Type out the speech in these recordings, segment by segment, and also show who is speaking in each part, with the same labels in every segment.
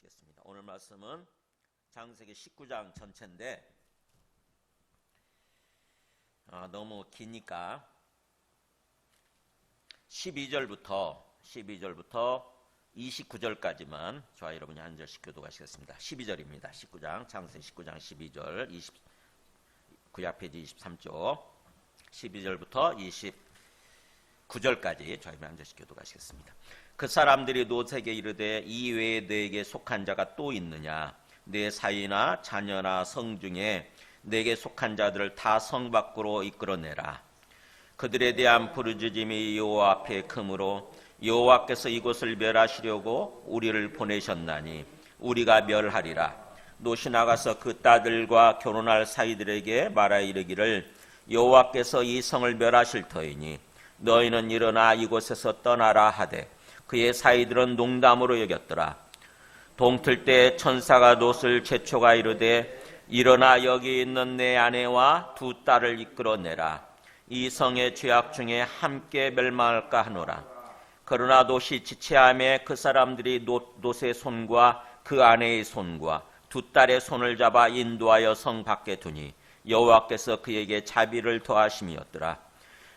Speaker 1: 앉으시겠습니다. 오늘 말씀은 창세기 19장 전체인데 너무 기니까 12절부터 29절까지만 저와 여러분이 한 절씩 교독하시겠습니다. 12절입니다. 19장 창세기 19장 12절 9약 페이지 23쪽 12절부터 29절까지 저희는 한 절씩 교독하시겠습니다. 그 사람들이 롯에게 이르되 이 외에 너에게 속한 자가 또 있느냐? 내 사위나 자녀나 성 중에 내게 속한 자들을 다 성 밖으로 이끌어내라. 그들에 대한 부르짖음이 여호와 앞에 크므로 여호와께서 이곳을 멸하시려고 우리를 보내셨나니 우리가 멸하리라. 롯이 나가서 그 딸들과 결혼할 사위들에게 말하 이르기를 여호와께서 이 성을 멸하실 터이니 너희는 일어나 이곳에서 떠나라 하되 그의 사위들은 농담으로 여겼더라. 동틀 때 천사가 롯을 재촉하 이르되 일어나 여기 있는 내 아내와 두 딸을 이끌어내라. 이 성의 죄악 중에 함께 멸망할까 하노라. 그러나 롯이 지체하며 그 사람들이 롯의 손과 그 아내의 손과 두 딸의 손을 잡아 인도하여 성 밖에 두니 여호와께서 그에게 자비를 더하심이었더라.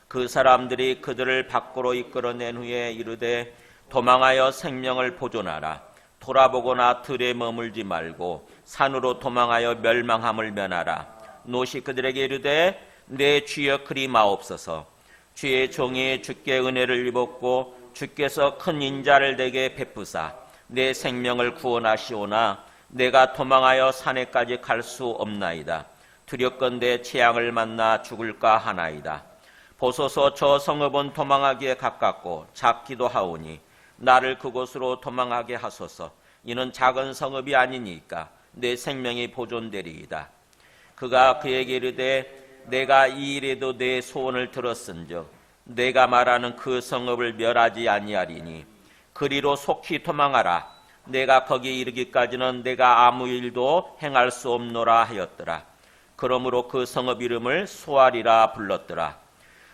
Speaker 1: 그 사람들이 그들을 밖으로 이끌어낸 후에 이르되 도망하여 생명을 보존하라. 돌아보거나 들에 머물지 말고 산으로 도망하여 멸망함을 면하라. 롯이 그들에게 이르되 내 주여 그리 마옵소서. 주의 종이 주께 은혜를 입었고 주께서 큰 인자를 내게 베푸사 내 생명을 구원하시오나 내가 도망하여 산에까지 갈 수 없나이다. 두렵건대 재앙을 만나 죽을까 하나이다. 보소서 저 성읍은 도망하기에 가깝고 작기도 하오니 나를 그곳으로 도망하게 하소서. 이는 작은 성읍이 아니니까 내 생명이 보존되리이다. 그가 그에게 이르되 내가 이 일에도 내 소원을 들었은즉 내가 말하는 그 성읍을 멸하지 아니하리니 그리로 속히 도망하라. 내가 거기 이르기까지는 내가 아무 일도 행할 수 없노라 하였더라. 그러므로 그 성읍 이름을 소알이라 불렀더라.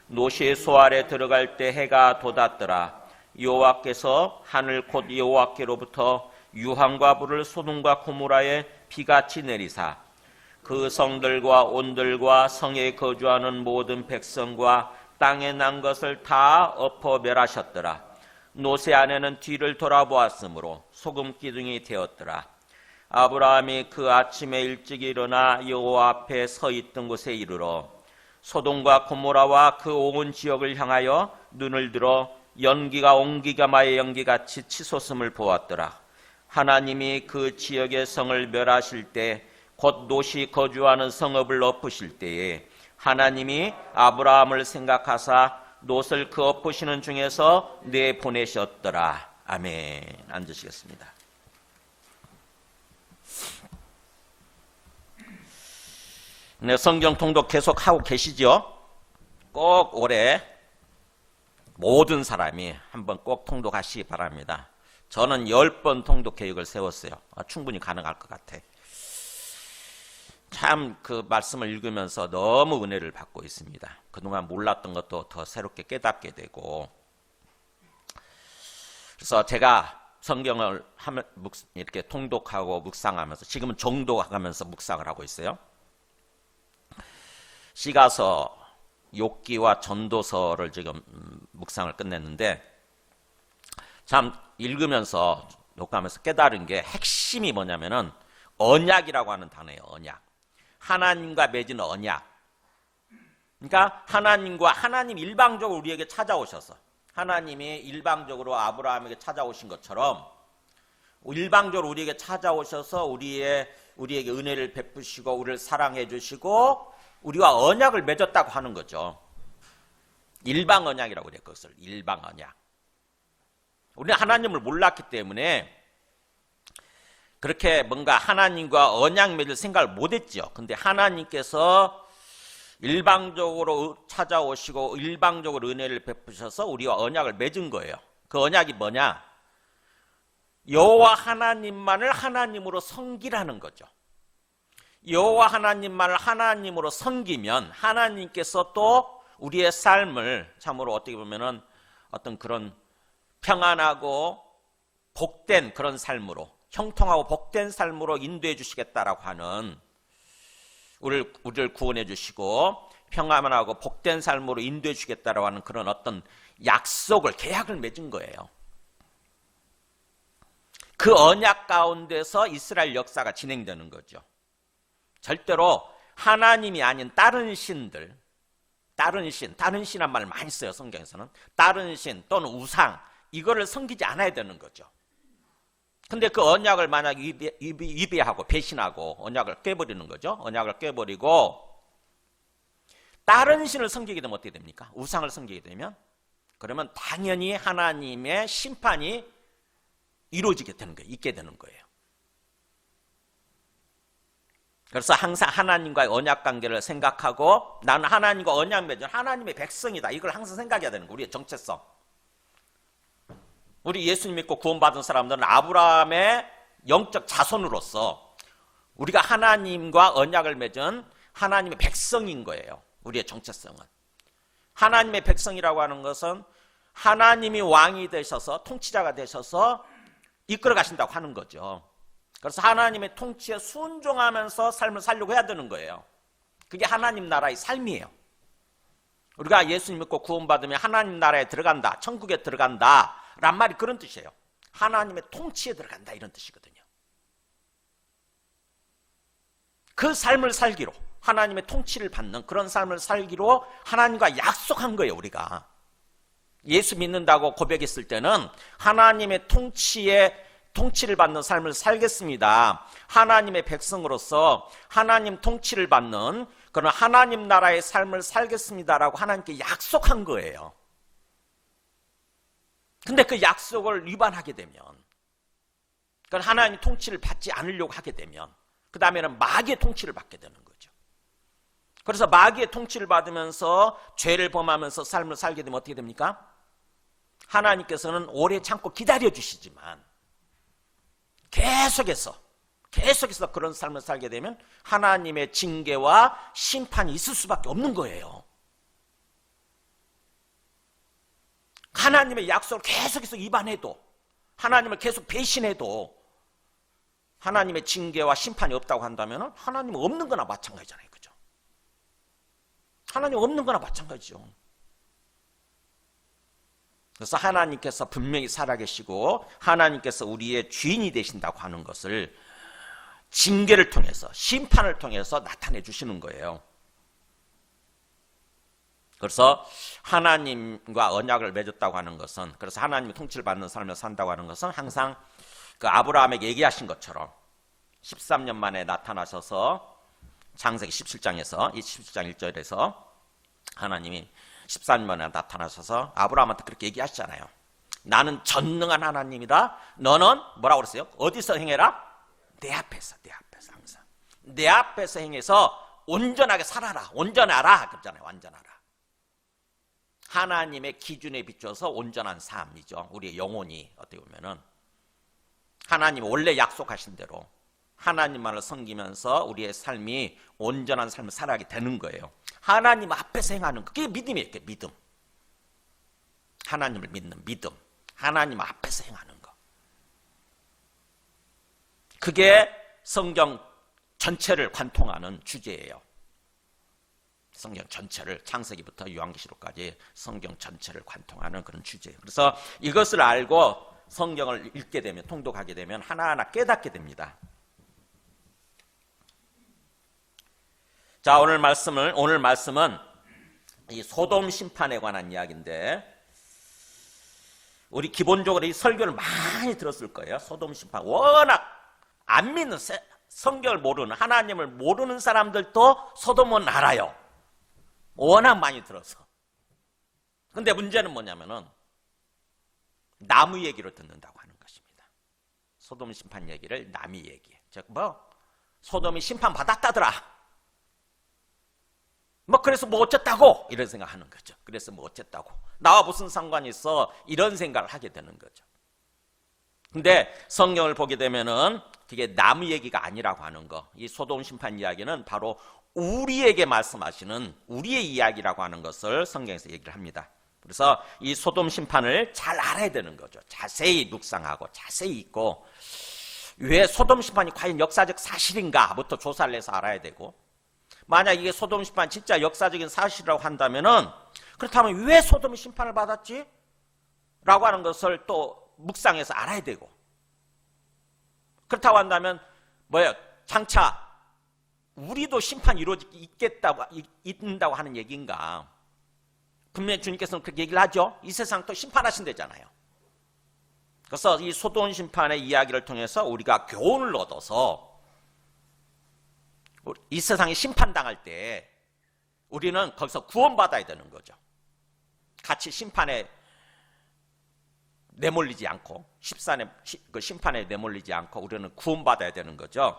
Speaker 1: 롯이 소알에 들어갈 때 해가 돋았더라. 여호와께서 하늘 곧 여호와께로부터 유황과 불을 소돔과 고모라에 비같이 내리사 그 성들과 온들과 성에 거주하는 모든 백성과 땅에 난 것을 다 엎어 멸하셨더라. 롯의 아내는 뒤를 돌아보았으므로 소금 기둥이 되었더라. 아브라함이 그 아침에 일찍 일어나 여호와 앞에 서 있던 곳에 이르러 소돔과 고모라와 그 온 지역을 향하여 눈을 들어 연기가 옹기가마의 연기같이 치솟음을 보았더라. 하나님이 그 지역의 성을 멸하실 때 곧 롯이 거주하는 성읍을 엎으실 때에 하나님이 아브라함을 생각하사 롯을 그 엎으시는 중에서 내보내셨더라. 아멘. 앉으시겠습니다. 네, 성경 통독 계속 하고 계시죠? 꼭 올해 모든 사람이 한번 꼭 통독하시기 바랍니다. 저는 10번 통독 계획을 세웠어요. 충분히 가능할 것 같아. 참 그 말씀을 읽으면서 너무 은혜를 받고 있습니다. 그동안 몰랐던 것도 더 새롭게 깨닫게 되고. 그래서 제가 성경을 이렇게 통독하고 묵상하면서 지금은 정독하면서 묵상을 하고 있어요. 시가서, 욥기와 전도서를 지금 묵상을 끝냈는데 참 읽으면서 녹음하면서 깨달은 게 핵심이 뭐냐면은 언약이라고 하는 단어예요. 언약. 하나님과 맺은 언약. 그러니까 하나님 일방적으로 우리에게 찾아오셔서 하나님이 일방적으로 아브라함에게 찾아오신 것처럼 일방적으로 우리에게 찾아오셔서 우리에게 은혜를 베푸시고 우리를 사랑해 주시고 우리와 언약을 맺었다고 하는 거죠. 일방 언약이라고 그래요. 그것을 일방 언약. 우리는 하나님을 몰랐기 때문에 그렇게 뭔가 하나님과 언약 맺을 생각을 못했죠. 근데 하나님께서 일방적으로 찾아오시고 일방적으로 은혜를 베푸셔서 우리와 언약을 맺은 거예요. 그 언약이 뭐냐? 여호와 하나님만을 하나님으로 섬기라는 거죠. 여호와 하나님만을 하나님으로 섬기면 하나님께서 또 우리의 삶을 참으로 어떻게 보면은 어떤 그런 평안하고 복된 그런 삶으로 형통하고 복된 삶으로 인도해 주시겠다라고 하는, 우리를 구원해 주시고 평안하고 복된 삶으로 인도해 주시겠다라고 하는 그런 어떤 약속을, 계약을 맺은 거예요. 그 언약 가운데서 이스라엘 역사가 진행되는 거죠. 절대로 하나님이 아닌 다른 신들, 다른 신한 말을 많이 써요. 성경에서는 다른 신 또는 우상, 이거를 섬기지 않아야 되는 거죠. 근데 그 언약을 만약 위배하고 배신하고 언약을 깨버리는 거죠. 언약을 깨버리고 다른 신을 섬기게 되면 어떻게 됩니까? 우상을 섬기게 되면, 그러면 당연히 하나님의 심판이 이루어지게 되는 거예요. 있게 되는 거예요. 그래서 항상 하나님과의 언약 관계를 생각하고, 나는 하나님과 언약 맺은 하나님의 백성이다, 이걸 항상 생각해야 되는 거예요. 우리의 정체성. 우리 예수님 믿고 구원받은 사람들은 아브라함의 영적 자손으로서 우리가 하나님과 언약을 맺은 하나님의 백성인 거예요. 우리의 정체성은. 하나님의 백성이라고 하는 것은 하나님이 왕이 되셔서, 통치자가 되셔서 이끌어 가신다고 하는 거죠. 그래서 하나님의 통치에 순종하면서 삶을 살려고 해야 되는 거예요. 그게 하나님 나라의 삶이에요. 우리가 예수님 믿고 구원받으면 하나님 나라에 들어간다, 천국에 들어간다 란 말이 그런 뜻이에요. 하나님의 통치에 들어간다, 이런 뜻이거든요. 그 삶을 살기로, 하나님의 통치를 받는 그런 삶을 살기로 하나님과 약속한 거예요. 우리가 예수 믿는다고 고백했을 때는 하나님의 통치를 받는 삶을 살겠습니다, 하나님의 백성으로서 하나님 통치를 받는 그런 하나님 나라의 삶을 살겠습니다라고 하나님께 약속한 거예요. 근데 그 약속을 위반하게 되면, 그러니까 하나님 통치를 받지 않으려고 하게 되면, 그 다음에는 마귀의 통치를 받게 되는 거죠. 그래서 마귀의 통치를 받으면서 죄를 범하면서 삶을 살게 되면 어떻게 됩니까? 하나님께서는 오래 참고 기다려 주시지만 계속해서 그런 삶을 살게 되면 하나님의 징계와 심판이 있을 수밖에 없는 거예요. 하나님의 약속을 계속해서 위반해도, 하나님을 계속 배신해도 하나님의 징계와 심판이 없다고 한다면 하나님은 없는 거나 마찬가지잖아요. 그죠? 하나님 없는 거나 마찬가지죠. 그래서 하나님께서 분명히 살아계시고 하나님께서 우리의 주인이 되신다고 하는 것을 징계를 통해서, 심판을 통해서 나타내 주시는 거예요. 그래서 하나님과 언약을 맺었다고 하는 것은, 그래서 하나님의 통치를 받는 삶을 산다고 하는 것은 항상 그 아브라함에게 얘기하신 것처럼 13년 만에 나타나셔서 창세기 17장에서, 이 17장 1절에서 하나님이 13년 만에 나타나셔서 아브라함한테 그렇게 얘기하시잖아요. 나는 전능한 하나님이다. 너는 뭐라고 그랬어요? 어디서 행해라? 내 앞에서 항상. 내 앞에서 행해서 온전하게 살아라. 온전하라. 그러잖아요. 완전하라. 하나님의 기준에 비춰서 온전한 삶이죠. 우리의 영혼이 어떻게 보면은 하나님 원래 약속하신 대로 하나님만을 섬기면서 우리의 삶이 온전한 삶을 살아가게 되는 거예요. 하나님 앞에서 행하는 거, 그게 믿음이에요. 그게 믿음. 하나님을 믿는 믿음. 하나님 앞에서 행하는 거. 그게 성경 전체를 관통하는 주제예요. 성경 전체를, 창세기부터 요한계시록까지 성경 전체를 관통하는 그런 주제예요. 그래서 이것을 알고 성경을 읽게 되면, 통독하게 되면 하나하나 깨닫게 됩니다. 자, 오늘 말씀은 이 소돔 심판에 관한 이야기인데, 우리 기본적으로 이 설교를 많이 들었을 거예요. 소돔 심판. 워낙 안 믿는, 성경을 모르는, 하나님을 모르는 사람들도 소돔은 알아요. 워낙 많이 들어서. 근데 문제는 뭐냐면은 나무 얘기로 듣는다고 하는 것입니다. 소돔 심판 얘기를 남이 얘기해. 즉 소돔이 심판 받았다더라. 그래서 뭐 어쨌다고 이런 생각하는 거죠. 그래서 뭐 어쨌다고, 나와 무슨 상관이 있어, 이런 생각을 하게 되는 거죠. 근데 성경을 보게 되면은 그게 남 얘기가 아니라고 하는 거, 이 소돔 심판 이야기는 바로 우리에게 말씀하시는 우리의 이야기라고 하는 것을 성경에서 얘기를 합니다. 그래서 이 소돔 심판을 잘 알아야 되는 거죠. 자세히 묵상하고 자세히 읽고, 왜 소돔 심판이 과연 역사적 사실인가부터 조사를 해서 알아야 되고, 만약 이게 소돔 심판 진짜 역사적인 사실이라고 한다면은, 그렇다면 왜 소돔이 심판을 받았지? 라고 하는 것을 또 묵상해서 알아야 되고, 그렇다고 한다면 뭐예요? 장차 우리도 심판이 있는다고 하는 얘기인가? 분명히 주님께서는 그렇게 얘기를 하죠. 이 세상 또 심판하신다잖아요. 그래서 이 소돔 심판의 이야기를 통해서 우리가 교훈을 얻어서 이 세상이 심판당할 때 우리는 거기서 구원받아야 되는 거죠. 같이 심판에 내몰리지 않고, 심판에 내몰리지 않고 우리는 구원받아야 되는 거죠.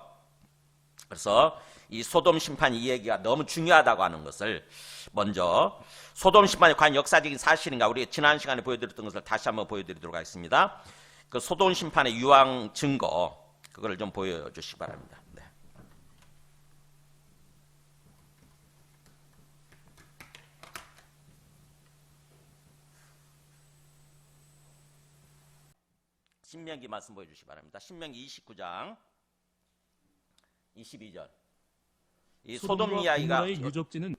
Speaker 1: 그래서 이 소돔 심판 이 얘기가 너무 중요하다고 하는 것을 먼저, 소돔 심판이 과연 역사적인 사실인가, 우리 지난 시간에 보여드렸던 것을 다시 한번 보여드리도록 하겠습니다. 그 소돔 심판의 유황 증거, 그거를 좀 보여주시기 바랍니다. 네. 신명기 말씀 보여주시기 바랍니다. 신명기 29장 22절. 이 소돔 이야기가,
Speaker 2: 유적지는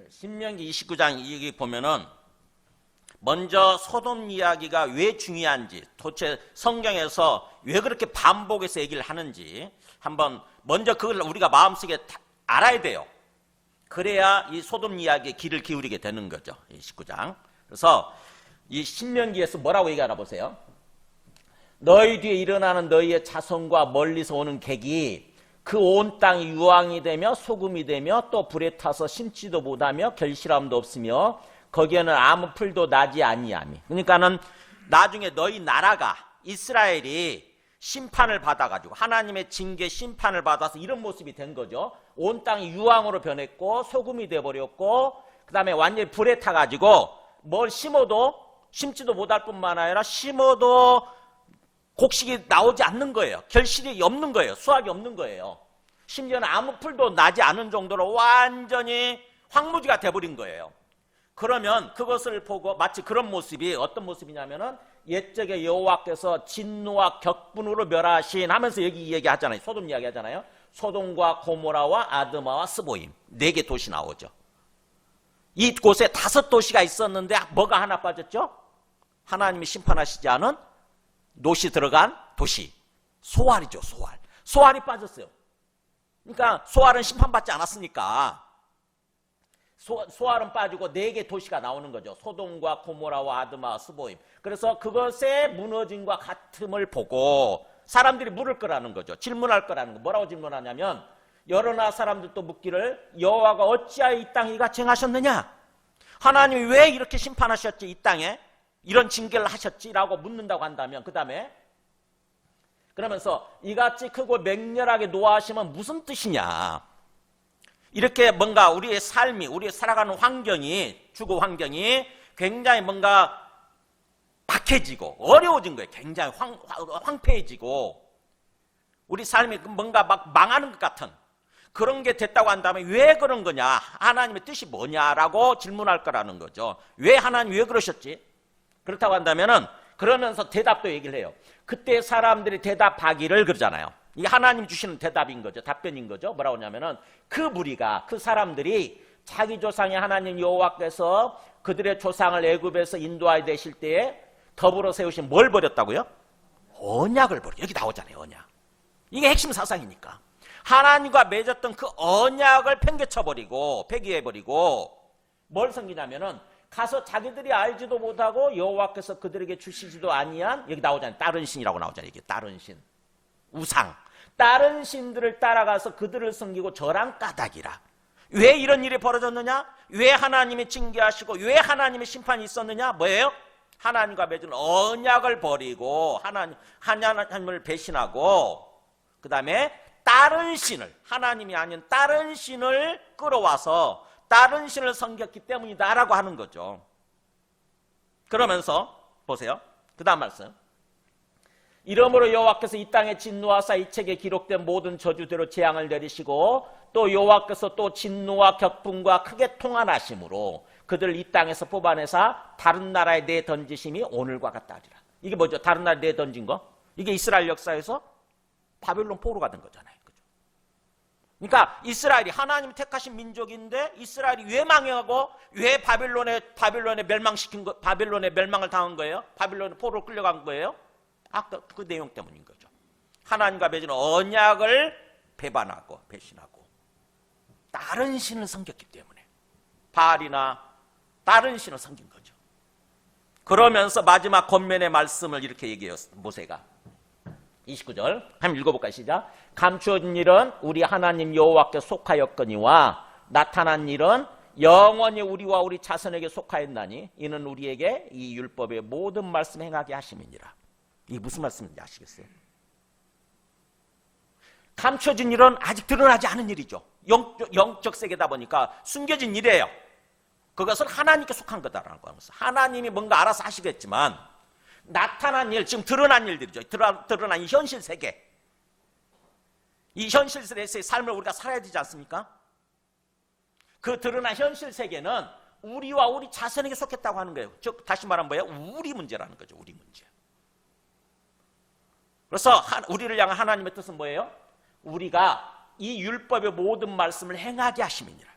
Speaker 1: 신명기 29장 여기 보면은 먼저 소돔 이야기가 왜 중요한지, 도대체 성경에서 왜 그렇게 반복해서 얘기를 하는지 한번 먼저 그걸 우리가 마음속에 알아야 돼요. 그래야 이 소돔 이야기에 귀를 기울이게 되는 거죠. 이 19장. 그래서 이 신명기에서 뭐라고 얘기하나 보세요. 너희 뒤에 일어나는 너희의 자손과 멀리서 오는 객이 그 온 땅이 유황이 되며 소금이 되며 또 불에 타서 심지도 못하며 결실함도 없으며 거기에는 아무 풀도 나지 아니하미. 그러니까는 나중에 너희 나라가, 이스라엘이 심판을 받아가지고 하나님의 징계 심판을 받아서 이런 모습이 된 거죠. 온 땅이 유황으로 변했고 소금이 돼버렸고, 그 다음에 완전히 불에 타가지고 뭘 심어도 심지도 못할 뿐만 아니라 심어도 곡식이 나오지 않는 거예요. 결실이 없는 거예요. 수확이 없는 거예요. 심지어는 아무 풀도 나지 않은 정도로 완전히 황무지가 돼버린 거예요. 그러면 그것을 보고 마치 그런 모습이 어떤 모습이냐면은 옛적에 여호와께서 진노와 격분으로 멸하신 하면서 여기 얘기하잖아요. 소돔 이야기 하잖아요. 소돔과 고모라와 아드마와 스보임 4개 도시 나오죠. 이곳에 5도시가 있었는데 뭐가 하나 빠졌죠? 하나님이 심판하시지 않은 노시 들어간 도시, 소알이죠. 소알이 빠졌어요. 그러니까 소알은 심판받지 않았으니까 소알은 빠지고 4개 도시가 나오는 거죠. 소돔과 고모라와 아드마와 스보임. 그래서 그것의 무너짐과 같음을 보고 사람들이 물을 거라는 거죠. 질문할 거라는 거. 뭐라고 질문하냐면 여러 나라 사람들도 묻기를 여호와가 어찌하여 이 땅에 이같이 행하셨느냐? 하나님이 왜 이렇게 심판하셨지? 이 땅에 이런 징계를 하셨지라고 묻는다고 한다면, 그 다음에 그러면서 이같이 크고 맹렬하게 노하심은 무슨 뜻이냐? 이렇게 뭔가 우리의 삶이, 우리의 살아가는 환경이, 주거 환경이 굉장히 뭔가 박해지고 어려워진 거예요. 굉장히 황폐해지고 우리 삶이 뭔가 막 망하는 것 같은 그런 게 됐다고 한다면 왜 그런 거냐? 하나님의 뜻이 뭐냐라고 질문할 거라는 거죠. 왜 하나님 왜 그러셨지? 그렇다고 한다면은 그러면서 대답도 얘기를 해요. 그때 사람들이 대답하기를 그러잖아요. 이게 하나님 주시는 대답인 거죠. 답변인 거죠. 뭐라고 하냐면은 그 무리가, 그 사람들이 자기 조상의 하나님 여호와께서 그들의 조상을 애굽에서 인도하여 되실 때에 더불어 세우신 뭘 버렸다고요? 언약을 버려. 여기 나오잖아요. 언약. 이게 핵심 사상이니까. 하나님과 맺었던 그 언약을 팽개쳐버리고 폐기해버리고 뭘 섬기냐면은 가서 자기들이 알지도 못하고 여호와께서 그들에게 주시지도 아니한, 여기 나오잖아요. 다른 신이라고 나오잖아요. 이게 다른 신, 우상, 다른 신들을 따라가서 그들을 섬기고 저랑 까닭이라. 왜 이런 일이 벌어졌느냐? 왜 하나님이 징계하시고 왜 하나님의 심판이 있었느냐? 뭐예요? 하나님과 맺은 언약을 버리고 하나님을 배신하고 그 다음에 다른 신을, 하나님이 아닌 다른 신을 끌어와서 다른 신을 섬겼기 때문이다라고 하는 거죠. 그러면서 보세요. 그 다음 말씀. 이러므로 여호와께서 이 땅에 진노하사 이 책에 기록된 모든 저주대로 재앙을 내리시고 또 여호와께서 또 진노와 격분과 크게 통한하심으로,
Speaker 2: 그들을 이 땅에서 뽑아내사 다른 나라에 내던지심이 오늘과 같다 하리라. 이게 뭐죠? 다른 나라에 내던진 거? 이게 이스라엘 역사에서 바벨론 포로가 된 거잖아요. 그죠? 그러니까 이스라엘이 하나님이 택하신 민족인데 이스라엘이 왜 망하고 왜 바벨론에 멸망을 당한 거예요? 바벨론에 포로로 끌려간 거예요? 아까 그 내용 때문인 거죠. 하나님과 맺은 언약을 배반하고 배신하고 다른 신을 섬겼기 때문에 바알이나 다른 신을 섬긴 거죠. 그러면서 마지막 권면의 말씀을 이렇게 얘기해요. 모세가 29절 한번 읽어볼까요? 시작. 감추어진 일은 우리 하나님 여호와께 속하였거니와 나타난 일은 영원히 우리와 우리 자손에게 속하였나니 이는 우리에게 이 율법의 모든 말씀 행하게 하심이니라. 이게 무슨 말씀인지 아시겠어요? 감춰진 일은 아직 드러나지 않은 일이죠. 영적 세계다 보니까 숨겨진 일이에요. 그것은 하나님께 속한 거다라는 거예요. 하나님이 뭔가 알아서 하시겠지만 나타난 일, 지금 드러난 일들이죠. 드러난 이 현실 세계. 이 현실 세계의 삶을 우리가 살아야 되지 않습니까? 그 드러난 현실 세계는 우리와 우리 자손에게 속했다고 하는 거예요. 즉 다시 말하면 뭐예요? 우리 문제라는 거죠. 우리 문제. 그래서 우리를 향한 하나님의 뜻은 뭐예요? 우리가 이 율법의 모든 말씀을 행하게 하심이니라.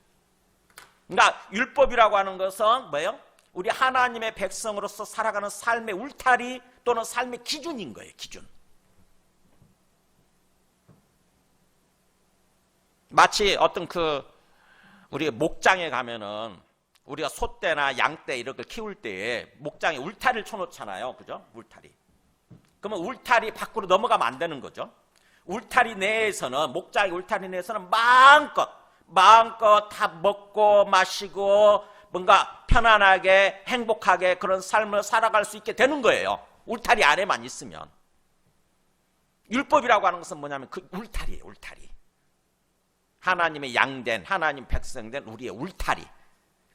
Speaker 2: 그러니까 율법이라고 하는 것은 뭐예요? 우리 하나님의 백성으로서 살아가는 삶의 울타리 또는 삶의 기준인 거예요. 기준. 마치 어떤 우리 목장에 가면은 우리가 소떼나 양떼 이런 걸 키울 때에 목장에 울타리를 쳐놓잖아요. 그죠? 울타리. 그러면 울타리 밖으로 넘어가면 안 되는 거죠. 울타리 내에서는, 목장의 울타리 내에서는 마음껏 다 먹고 마시고 뭔가 편안하게 행복하게 그런 삶을 살아갈 수 있게 되는 거예요. 울타리 안에만 있으면. 율법이라고 하는 것은 뭐냐면 그 울타리예요. 울타리. 하나님의 양된, 하나님 백성된 우리의 울타리.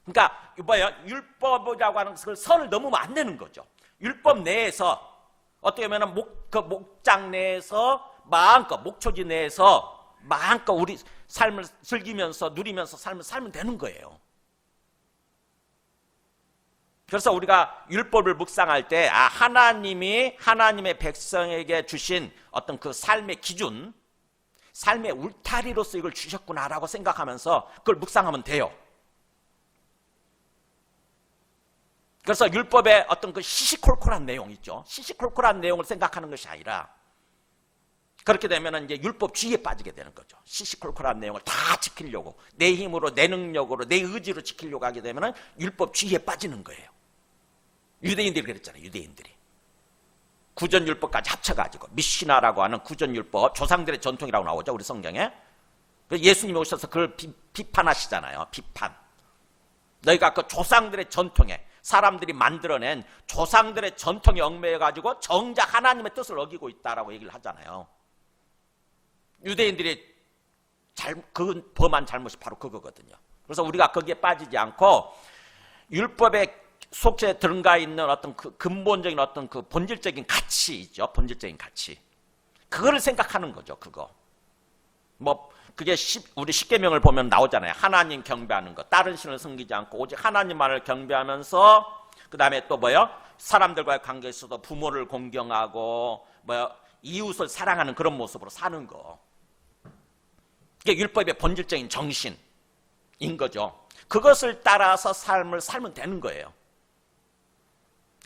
Speaker 2: 그러니까 뭐예요? 율법이라고 하는 것을 선을 넘으면 안 되는 거죠. 율법 내에서 어떻게 보면 목장 내에서 마음껏, 목초지 내에서 마음껏 우리 삶을 즐기면서 누리면서 삶을 살면 되는 거예요. 그래서 우리가 율법을 묵상할 때 하나님이 하나님의 백성에게 주신 어떤 그 삶의 기준, 삶의 울타리로서 이걸 주셨구나라고 생각하면서 그걸 묵상하면 돼요. 그래서 율법의 어떤 그 시시콜콜한 내용 있죠. 시시콜콜한 내용을 생각하는 것이 아니라 그렇게 되면 이제 율법주의에 빠지게 되는 거죠. 시시콜콜한 내용을 다 지키려고 내 힘으로 내 능력으로 내 의지로 지키려고 하게 되면 율법주의에 빠지는 거예요. 유대인들이 그랬잖아요. 유대인들이 구전율법까지 합쳐가지고 미시나라고 하는 구전율법, 조상들의 전통이라고 나오죠. 우리 성경에. 예수님이 오셔서 그걸 비판하시잖아요. 비판. 너희가 그 조상들의 전통에 사람들이 만들어낸 조상들의 전통에 얽매여가지고 정작 하나님의 뜻을 어기고 있다라고 얘기를 하잖아요. 유대인들이 범한 잘못이 바로 그거거든요. 그래서 우리가 거기에 빠지지 않고 율법의 속에 들어가 있는 어떤 그 근본적인 어떤 그 본질적인 가치 있죠. 본질적인 가치. 그거를 생각하는 거죠. 그거. 그게 우리 십계명을 보면 나오잖아요. 하나님 경배하는 것, 다른 신을 섬기지 않고 오직 하나님만을 경배하면서 그 다음에 또 사람들과의 관계에서도 부모를 공경하고 이웃을 사랑하는 그런 모습으로 사는 거. 이게 율법의 본질적인 정신인 거죠. 그것을 따라서 삶을 살면 되는 거예요.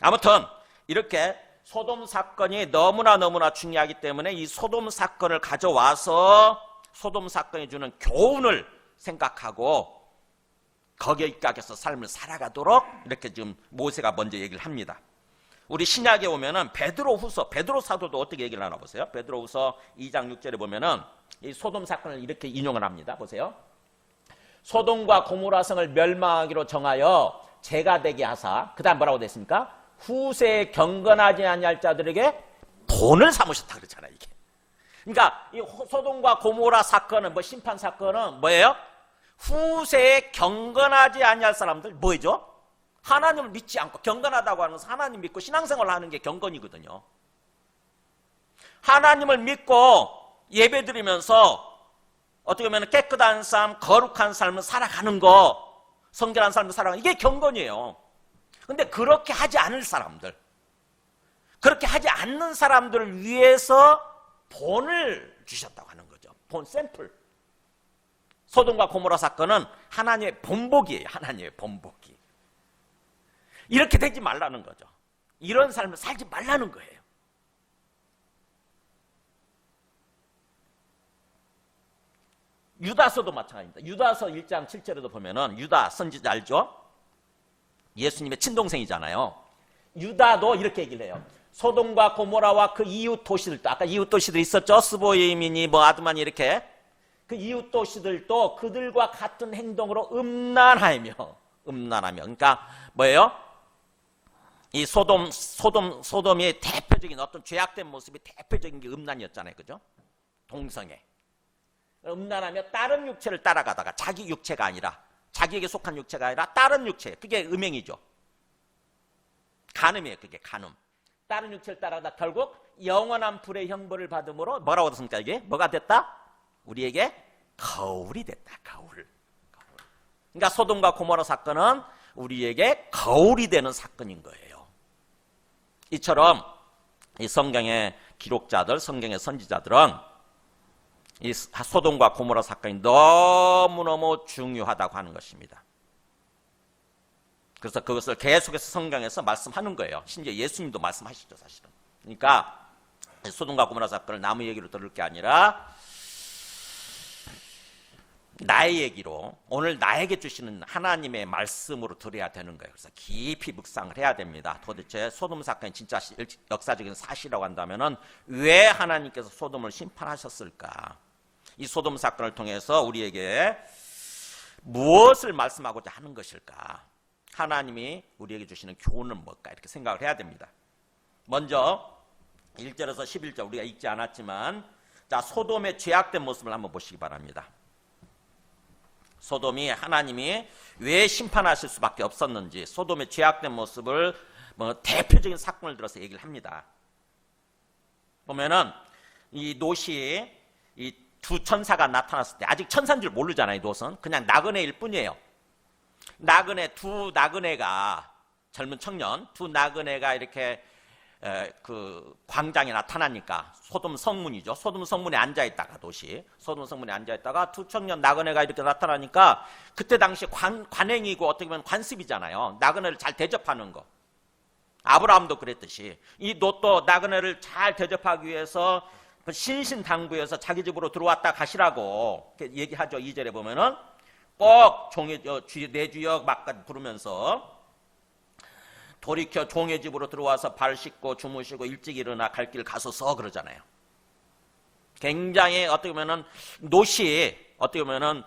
Speaker 2: 아무튼 이렇게 소돔 사건이 너무나 중요하기 때문에 이 소돔 사건을 가져와서 소돔 사건이 주는 교훈을 생각하고 거기에 입각해서 삶을 살아가도록 이렇게 지금 모세가 먼저 얘기를 합니다. 우리 신약에 오면은 베드로 사도도 어떻게 얘기를 하나 보세요. 베드로 후서 2장 6절에 보면은 이 소돔 사건을 이렇게 인용을 합니다. 보세요. 소돔과 고모라 성을 멸망하기로 정하여 재가 되게 하사, 그 다음 뭐라고 됐습니까? 후세에 경건하지 아니할 자들에게 본을 삼으셨다 그랬잖아요. 이게. 그러니까 이 소돔과 고모라 사건은 심판 사건은 뭐예요? 후세에 경건하지 아니할 사람들 뭐죠? 하나님을 믿지 않고 경건하다고 하는 것은 하나님 믿고 신앙생활을 하는 게 경건이거든요. 하나님을 믿고 예배드리면서 어떻게 보면 깨끗한 삶, 거룩한 삶을 살아가는 거, 성결한 삶을 살아가는 이게 경건이에요. 근데 그렇게 하지 않을 사람들, 그렇게 하지 않는 사람들을 위해서 본을 주셨다고 하는 거죠. 본 샘플. 소돔과 고모라 사건은 하나님의 본보기예요. 하나님의 본보기. 이렇게 되지 말라는 거죠. 이런 삶을 살지 말라는 거예요. 유다서도 마찬가지입니다. 유다서 1장 7절에도 보면은 유다 선지자 알죠? 예수님의 친동생이잖아요. 유다도 이렇게 얘기를 해요. 소돔과 고모라와 그 이웃 도시들도, 아까 이웃 도시들 있었죠? 스보이민이 뭐 아드만이 이렇게, 그 이웃 도시들도 그들과 같은 행동으로 음란하며, 그러니까 뭐예요? 이 소돔의 대표적인 어떤 죄악된 모습이 대표적인 게 음란이었잖아요. 그죠? 동성애. 음란하며 다른 육체를 따라가다가 자기 육체가 아니라, 자기에게 속한 육체가 아니라 다른 육체, 그게 음행이죠. 간음이에요. 그게 간음. 다른 육체를 따라가다 결국 영원한 불의 형벌을 받음으로 뭐라고 했습니까? 이게 뭐가 됐다? 우리에게 거울이 됐다. 거울. 그러니까 소돔과 고모라 사건은 우리에게 거울이 되는 사건인 거예요. 이처럼 이 성경의 기록자들, 성경의 선지자들은 이 소돔과 고모라 사건이 너무너무 중요하다고 하는 것입니다. 그래서 그것을 계속해서 성경에서 말씀하는 거예요. 심지어 예수님도 말씀하시죠, 사실은. 그러니까 소돔과 고모라 사건을 남의 얘기로 들을 게 아니라 나의 얘기로, 오늘 나에게 주시는 하나님의 말씀으로 들어야 되는 거예요. 그래서 깊이 묵상을 해야 됩니다. 도대체 소돔 사건이 진짜 역사적인 사실이라고 한다면은 왜 하나님께서 소돔을 심판하셨을까? 이 소돔 사건을 통해서 우리에게 무엇을 말씀하고자 하는 것일까? 하나님이 우리에게 주시는 교훈은 뭘까? 이렇게 생각을 해야 됩니다. 먼저 1절에서 11절 우리가 읽지 않았지만, 자, 소돔의 죄악된 모습을 한번 보시기 바랍니다. 소돔이 하나님이 왜 심판하실 수밖에 없었는지, 소돔의 죄악된 모습을 대표적인 사건을 들어서 얘기를 합니다. 보면은 이 롯이 이 두 천사가 나타났을 때, 아직 천사인 줄 모르잖아요. 롯은 그냥 나그네일 뿐이에요. 두 나그네가, 젊은 청년 두 나그네가 이렇게 그 광장에 나타나니까, 소돔 성문이죠. 소돔 성문에 앉아있다가, 소돔 성문에 앉아있다가 두 청년 나그네가 이렇게 나타나니까, 그때 당시 관행이고 어떻게 보면 관습이잖아요. 나그네를 잘 대접하는 거. 아브라함도 그랬듯이 이 롯도 나그네를 잘 대접하기 위해서 신신당부해서 자기 집으로 들어왔다 가시라고 얘기하죠. 2절에 보면은 꼭 내 주여 막 부르면서 돌이켜 종의 집으로 들어와서 발 씻고 주무시고 일찍 일어나 갈 길 가소서 그러잖아요. 굉장히 어떻게 보면은 롯이 어떻게 보면은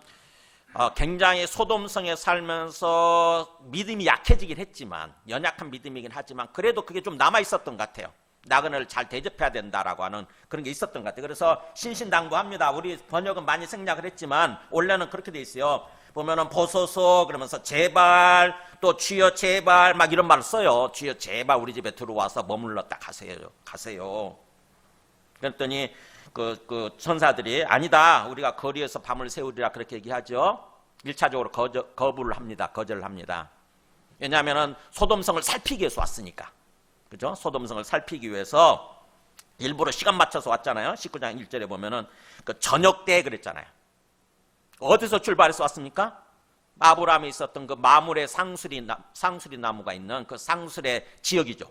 Speaker 2: 굉장히 소돔성에 살면서 믿음이 약해지긴 했지만, 연약한 믿음이긴 하지만 그래도 그게 좀 남아 있었던 것 같아요. 나그네를 잘 대접해야 된다라고 하는 그런 게 있었던 것 같아요. 그래서 신신당부합니다. 우리 번역은 많이 생략을 했지만 원래는 그렇게 돼 있어요. 보면은 보소서 그러면서 제발, 또 주여 제발 막 이런 말을 써요. 주여 제발 우리 집에 들어와서 머물렀다 가세요. 그랬더니 그 천사들이 아니다, 우리가 거리에서 밤을 새우리라 그렇게 얘기하죠. 1차적으로 거절을 합니다. 왜냐하면은 소돔성을 살피기 위해서 왔으니까. 그죠? 소돔성을 살피기 위해서 일부러 시간 맞춰서 왔잖아요. 19장 1절에 보면은 그 저녁 때 그랬잖아요. 어디서 출발해서 왔습니까? 아브라함이 있었던 그 마물의 상수리 나무가 있는 그 상술의 지역이죠.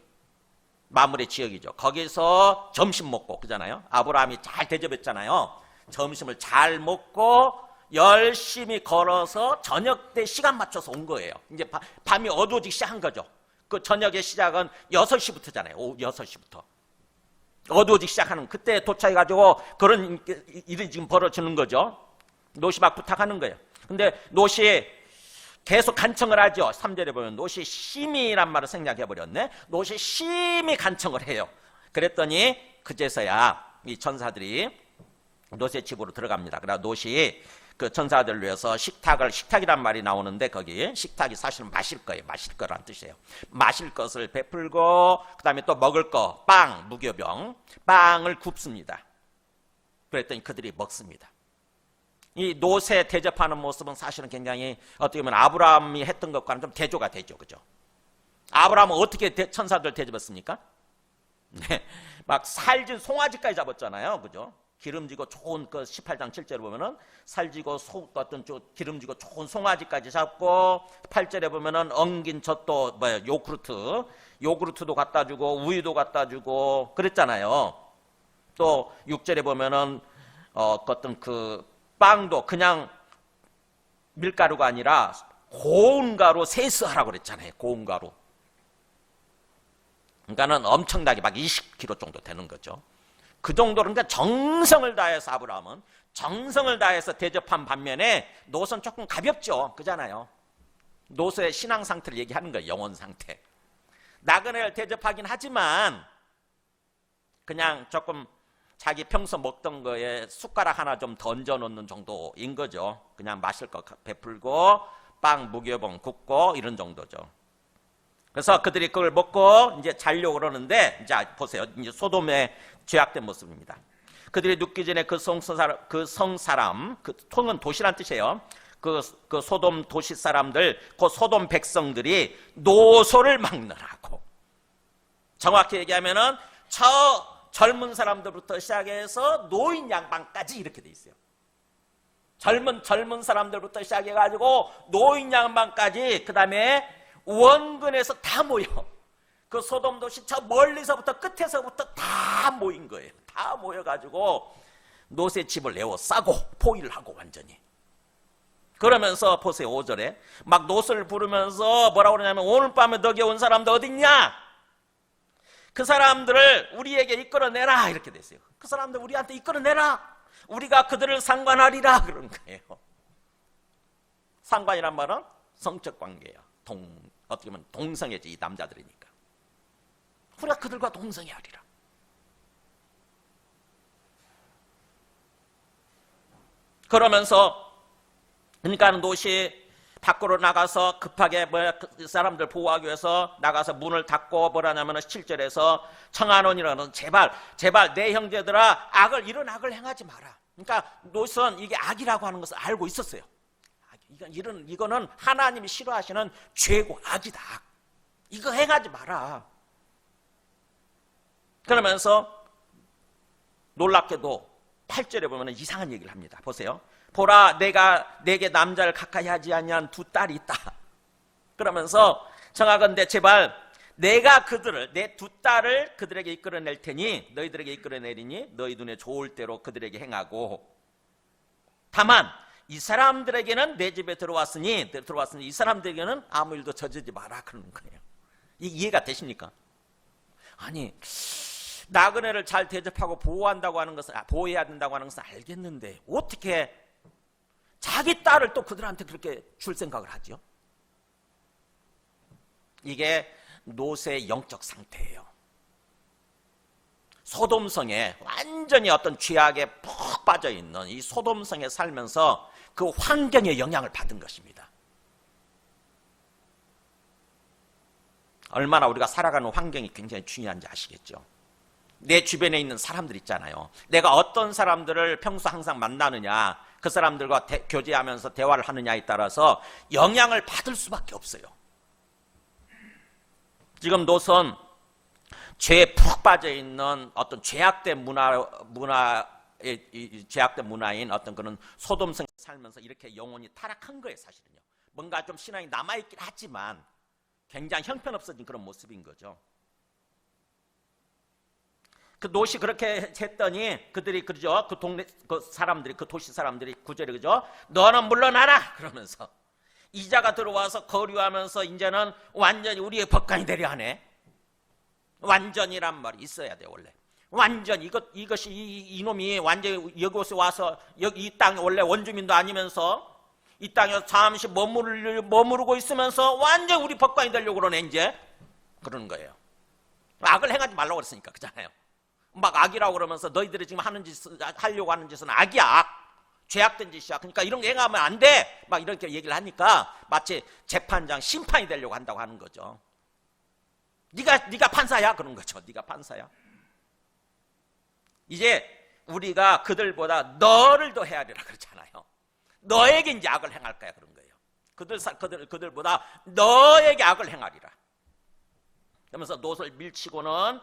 Speaker 2: 마물의 지역이죠. 거기서 점심 먹고, 그잖아요. 아브라함이 잘 대접했잖아요. 점심을 잘 먹고 열심히 걸어서 저녁 때 시간 맞춰서 온 거예요. 이제 밤이 어두워지기 시작한 거죠. 그 저녁의 시작은 6시부터잖아요. 오후 6시부터. 어두워지기 시작하는, 그때 도착해가지고 그런 일이 지금 벌어지는 거죠. 롯이 막 부탁하는 거예요. 근데 롯이 계속 간청을 하죠. 3절에 보면 롯이 심히란 말을 생략해버렸네. 롯이 심히 간청을 해요. 그랬더니 그제서야 이 천사들이 롯의 집으로 들어갑니다. 그래서 롯이 그 천사들을 위해서 식탁이란 말이 나오는데, 거기 식탁이 사실은 마실 거예요. 마실 거란 뜻이에요. 마실 것을 베풀고, 그 다음에 또 먹을 거, 빵, 무교병, 빵을 굽습니다. 그랬더니 그들이 먹습니다. 이 노새 대접하는 모습은 사실은 굉장히 어떻게 보면 아브라함이 했던 것과는 좀 대조가 되죠. 그죠? 아브라함은 어떻게 천사들 대접했습니까? 네, 막 살진 송아지까지 잡았잖아요. 그죠? 기름지고 좋은 그 18장 7절에 보면은 살지고 어떤 기름지고 좋은 송아지까지 잡고 8절에 보면은 엉긴 젖도 요구르트도 갖다 주고 우유도 갖다 주고 그랬잖아요. 또 6절에 보면은 어떤 그 빵도 그냥 밀가루가 아니라 고운 가루 세수하라고 그랬잖아요. 고운 가루. 그러니까는 엄청나게 막 20kg 정도 되는 거죠. 그 정도로 그러니까 정성을 다해서 아브라함은 정성을 다해서 대접한 반면에 롯은 조금 가볍죠. 그잖아요. 롯의 신앙 상태를 얘기하는 거예요. 영혼 상태. 나그네를 대접하긴 하지만 그냥 조금 자기 평소 먹던 거에 숟가락 하나 좀 던져 놓는 정도인 거죠. 그냥 마실 거 베풀고 빵 무교봉 굽고 이런 정도죠. 그래서 그들이 그걸 먹고 이제 자려고 그러는데, 이제 보세요. 이제 소돔의 죄악된 모습입니다. 그들이 눕기 전에 그 성사람, 그 통은 도시란 뜻이에요. 그 소돔 도시 사람들, 그 소돔 백성들이 노소를 막느라고. 정확히 얘기하면은 저 젊은 사람들부터 시작해서 노인 양반까지 이렇게 돼 있어요. 젊은 사람들부터 시작해가지고 노인 양반까지, 그 다음에 원근에서 다 모여. 그 소돔 도시 저 멀리서부터 끝에서부터 다 모인 거예요. 다 모여가지고 롯의 집을 에워싸고 포위를 하고 완전히. 그러면서 보세요. 5절에 막 롯을 부르면서 뭐라고 그러냐면 오늘 밤에 너게 온 사람들 어디 있냐? 그 사람들을 우리에게 이끌어내라 이렇게 됐어요. 그 사람들 우리한테 이끌어내라. 우리가 그들을 상관하리라 그런 거예요. 상관이란 말은 성적 관계예요. 어떻게 보면 동성애지, 이 남자들이니까. 우리가 그들과 동성애하리라. 그러면서 그러니까 롯이 밖으로 나가서 급하게 그 사람들 보호하기 위해서 나가서 문을 닫고 뭐라냐면 7절에서 청하노니라는 제발 내 형제들아 이런 악을 행하지 마라. 그러니까 롯은 이게 악이라고 하는 것을 알고 있었어요. 이거는 하나님이 싫어하시는 죄고 악이다. 이거 행하지 마라. 그러면서 놀랍게도 8절에 보면 이상한 얘기를 합니다. 보세요. 보라, 내게 남자를 가까이 하지 아니한 두 딸이 있다. 그러면서 청하건대 제발 내가 내 두 딸을 그들에게 이끌어낼 테니 너희들에게 이끌어내리니 너희 눈에 좋을 대로 그들에게 행하고, 다만 이 사람들에게는 내 집에 들어왔으니 이 사람들에게는 아무 일도 저지르지 마라 그러는 거예요. 이해가 되십니까? 아니, 나그네를 잘 대접하고 보호해야 된다고 하는 것은 알겠는데 어떻게 자기 딸을 또 그들한테 그렇게 줄 생각을 하죠? 이게 롯의 영적 상태예요. 소돔성에 완전히 어떤 죄악에 푹 빠져있는 이 소돔성에 살면서 그 환경의 영향을 받은 것입니다. 얼마나 우리가 살아가는 환경이 굉장히 중요한지 아시겠죠? 내 주변에 있는 사람들 있잖아요. 내가 어떤 사람들을 평소 항상 만나느냐, 그 사람들과 교제하면서 대화를 하느냐에 따라서 영향을 받을 수밖에 없어요. 지금 롯은 죄에 푹 빠져있는 어떤 죄악된 죄악된 문화인 어떤 그런 소돔성에 살면서 이렇게 영혼이 타락한 거예요. 사실은요. 뭔가 좀 신앙이 남아있긴 하지만 굉장히 형편없어진 그런 모습인 거죠. 그 롯이 그렇게 했더니 그들이 그러죠. 그 동네 사람들이, 그 도시 사람들이 9절에 그죠? 너는 물러나라 그러면서 이자가 들어와서 거류하면서 이제는 완전히 우리의 법관이 되려 하네. 완전이란 말이 있어야 돼 원래. 완전 이것이 이놈이 완전히 여기서 와서 여기 이 땅에 원래 원주민도 아니면서 이 땅에 잠시 머무르고 있으면서 완전 우리 법관이 되려고 그러네 이제. 그러는 거예요. 악을 행하지 말라고 그랬으니까 그잖아요. 막 악이라고 그러면서 너희들이 지금 하려고 하는 짓은 악이야. 죄악된 짓이야. 그러니까 이런 거 행하면 안 돼. 막 이렇게 얘기를 하니까 마치 재판장 심판이 되려고 한다고 하는 거죠. 네가 판사야 그런 거죠. 네가 판사야. 이제 우리가 그들보다 너를 더 해야 되라 그렇잖아요. 너에게 이제 악을 행할 거야 그런 거예요. 그들보다 너에게 악을 행하리라. 그러면서 놋을 밀치고는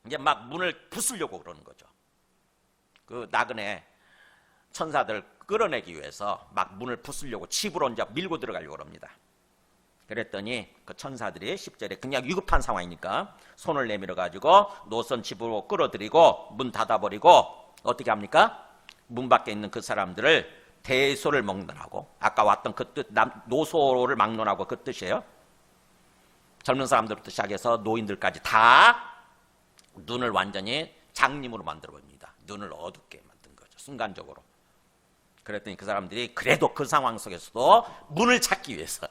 Speaker 2: 이제 막 문을 부수려고 그러는 거죠. 그 나그네 천사들 끌어내기 위해서 막 문을 부수려고 집으로 이제 밀고 들어가려고 합니다. 그랬더니 그 천사들이 10절에 그냥 위급한 상황이니까 손을 내밀어 가지고 놋은 집으로 끌어들이고 문 닫아버리고 어떻게 합니까? 문 밖에 있는 그 사람들을 대소를 막론하고, 아까 왔던 그 뜻, 노소를 막론하고 그 뜻이에요. 젊은 사람들부터 시작해서 노인들까지 다 눈을 완전히 장님으로 만들어 봅니다. 눈을 어둡게 만든 거죠, 순간적으로. 그랬더니 그 사람들이 그래도 그 상황 속에서도 문을 찾기 위해서,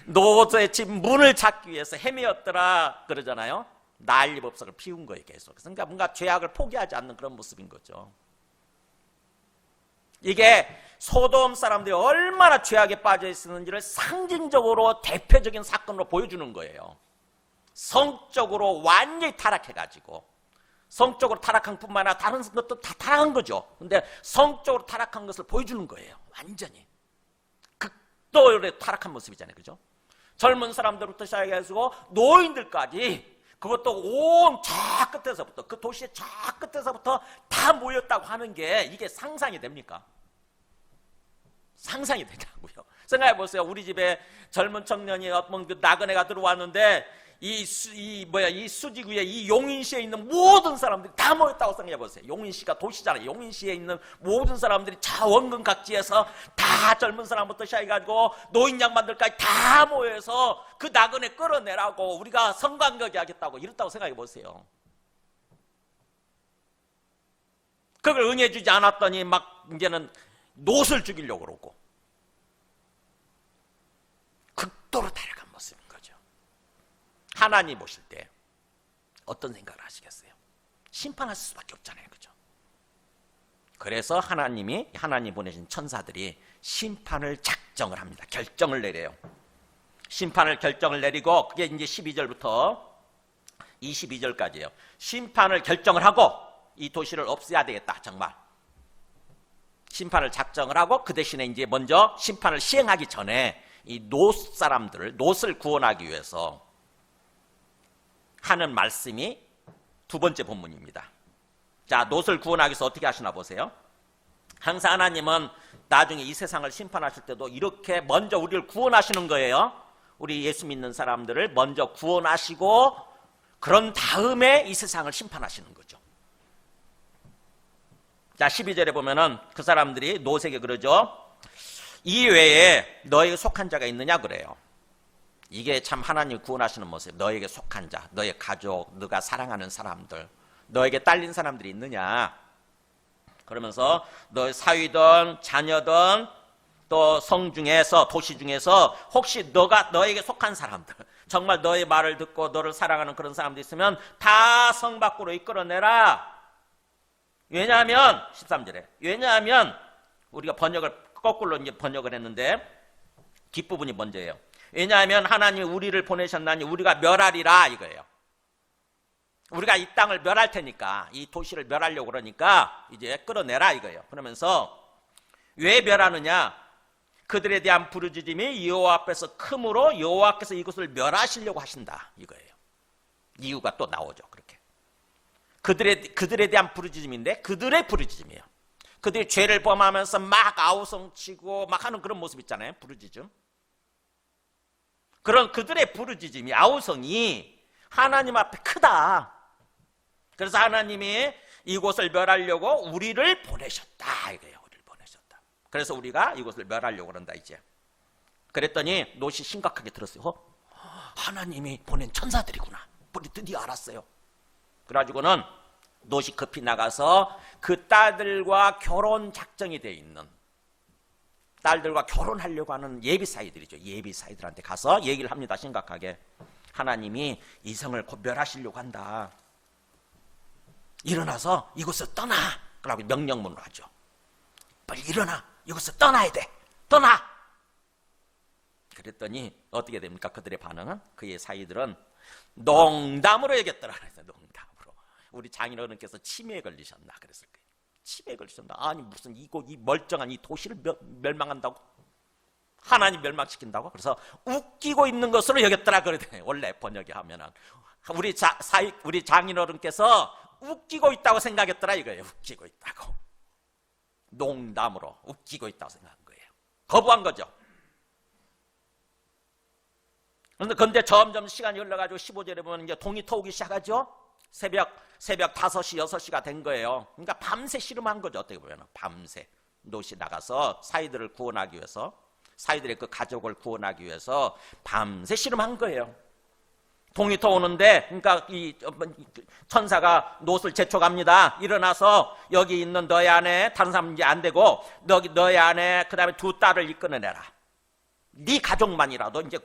Speaker 2: 노소의 집 문을 찾기 위해서 헤매었더라 그러잖아요. 난리법석을 피운 거예요, 계속. 그러니까 뭔가 죄악을 포기하지 않는 그런 모습인 거죠. 이게 소돔 사람들이 얼마나 죄악에 빠져 있었는지를 상징적으로 대표적인 사건으로 보여주는 거예요. 성적으로 완전히 타락해가지고, 성적으로 타락한 뿐만 아니라 다른 것도 다 타락한 거죠. 근데 성적으로 타락한 것을 보여주는 거예요. 완전히 극도로 타락한 모습이잖아요, 그죠? 젊은 사람들부터 시작해가지고 노인들까지, 그것도 온 저 끝에서부터, 그 도시의 저 끝에서부터 다 모였다고 하는 게 이게 상상이 됩니까? 상상이 되냐고요. 생각해 보세요. 우리 집에 젊은 청년이 어떤 그 나그네가 들어왔는데 이 수지구에 이 용인시에 있는 모든 사람들이 다 모였다고 생각해 보세요. 용인시가 도시잖아요. 용인시에 있는 모든 사람들이 저 원근 각지에서 다 젊은 사람부터 시작해가지고 노인 양반들까지 다 모여서 그 나그네 끌어내라고 우리가 성관계하게 하겠다고 이랬다고 생각해 보세요. 그걸 응해주지 않았더니 막 이제는 놋을 죽이려고 그러고, 극도로 타락한 모습인 거죠. 하나님 보실 때 어떤 생각을 하시겠어요? 심판할 수밖에 없잖아요, 그죠? 그래서 하나님 보내신 천사들이 심판을 작정을 합니다. 결정을 내려요. 심판을 결정을 내리고, 그게 이제 12절부터 22절까지예요. 심판을 결정을 하고 이 도시를 없애야 되겠다, 정말. 심판을 작정을 하고, 그 대신에 이제 먼저 심판을 시행하기 전에 이 놋 사람들을, 놋을 구원하기 위해서 하는 말씀이 두 번째 본문입니다. 자, 놋을 구원하기 위해서 어떻게 하시나 보세요. 항상 하나님은 나중에 이 세상을 심판하실 때도 이렇게 먼저 우리를 구원하시는 거예요. 우리 예수 믿는 사람들을 먼저 구원하시고, 그런 다음에 이 세상을 심판하시는 거죠. 자, 12절에 보면은 그 사람들이 놋에게 그러죠. 이 외에 너에게 속한 자가 있느냐 그래요. 이게 참 하나님 구원하시는 모습. 너에게 속한 자, 너의 가족, 너가 사랑하는 사람들, 너에게 딸린 사람들이 있느냐. 그러면서 너의 사위든 자녀든 또 성 중에서, 도시 중에서 혹시 너에게 속한 사람들, 정말 너의 말을 듣고 너를 사랑하는 그런 사람들 있으면 다 성 밖으로 이끌어내라. 왜냐하면 13절에, 왜냐하면 우리가 거꾸로 이제 번역을 했는데 뒷부분이 먼저예요. 왜냐하면 하나님이 우리를 보내셨나니 우리가 멸하리라 이거예요. 우리가 이 땅을 멸할 테니까, 이 도시를 멸하려고 그러니까 이제 끌어내라 이거예요. 그러면서 왜 멸하느냐? 그들에 대한 부르짖음이 여호와 앞에서 크므로 여호와께서 이것을 멸하시려고 하신다 이거예요. 이유가 또 나오죠. 그렇게 그들에 대한 부르짖음인데, 그들의 부르짖음이에요. 그들이 죄를 범하면서 막 아우성치고 막 하는 그런 모습 있잖아요. 부르짖음. 그런 그들의 부르짖음이, 아우성이 하나님 앞에 크다. 그래서 하나님이 이곳을 멸하려고 우리를 보내셨다 이거예요. 우리를 보내셨다. 그래서 우리가 이곳을 멸하려고 그런다 이제. 그랬더니 놋이 심각하게 들었어요. 하나님이 보낸 천사들이구나. 우리 드디어 알았어요. 그래가지고는 놋이 급히 나가서 그 딸들과 결혼 작정이 돼 있는, 딸들과 결혼하려고 하는 예비사이들이죠. 예비사이들한테 가서 얘기를 합니다. 심각하게. 하나님이 이 성을 곧 멸하시려고 한다. 일어나서 이곳을 떠나. 그러고 명령문을 하죠. 빨리 일어나. 이곳을 떠나야 돼. 떠나. 그랬더니 어떻게 됩니까? 그들의 반응은? 그의 사이들은 농담으로 얘기했더라. 그래서 농담으로. 우리 장인어른께서 치매에 걸리셨나 그랬을 거예요. 치매 걸리셨다. 아니 무슨 이 멀쩡한 이 도시를 멸망한다고? 하나님 멸망시킨다고? 그래서 웃기고 있는 것으로 여겼더라 그러더니 원래 번역이 하면은 우리 장인어른께서 웃기고 있다고 생각했더라 이거예요. 웃기고 있다고. 농담으로 웃기고 있다고 생각한 거예요. 거부한 거죠. 그런데 점점 시간이 흘러가지고 15절에 보면 이제 동이 터오기 시작하죠. 새벽 5시, 6시가 된 거예요. 그러니까 밤새 씨름한 거죠. 어떻게 보면 밤새 노시 나가서 사이들을 구원하기 위해서, 사이들의 그 가족을 구원하기 위해서 밤새 씨름한 거예요. 동이 터오는데, 그러니까 이 천사가 놋을 재촉합니다. 일어나서 여기 있는 너희 안에 다른 사람 이제 안 되고 너희 안에 그 다음에 두 딸을 이끌어내라. 네 가족만이라도 이제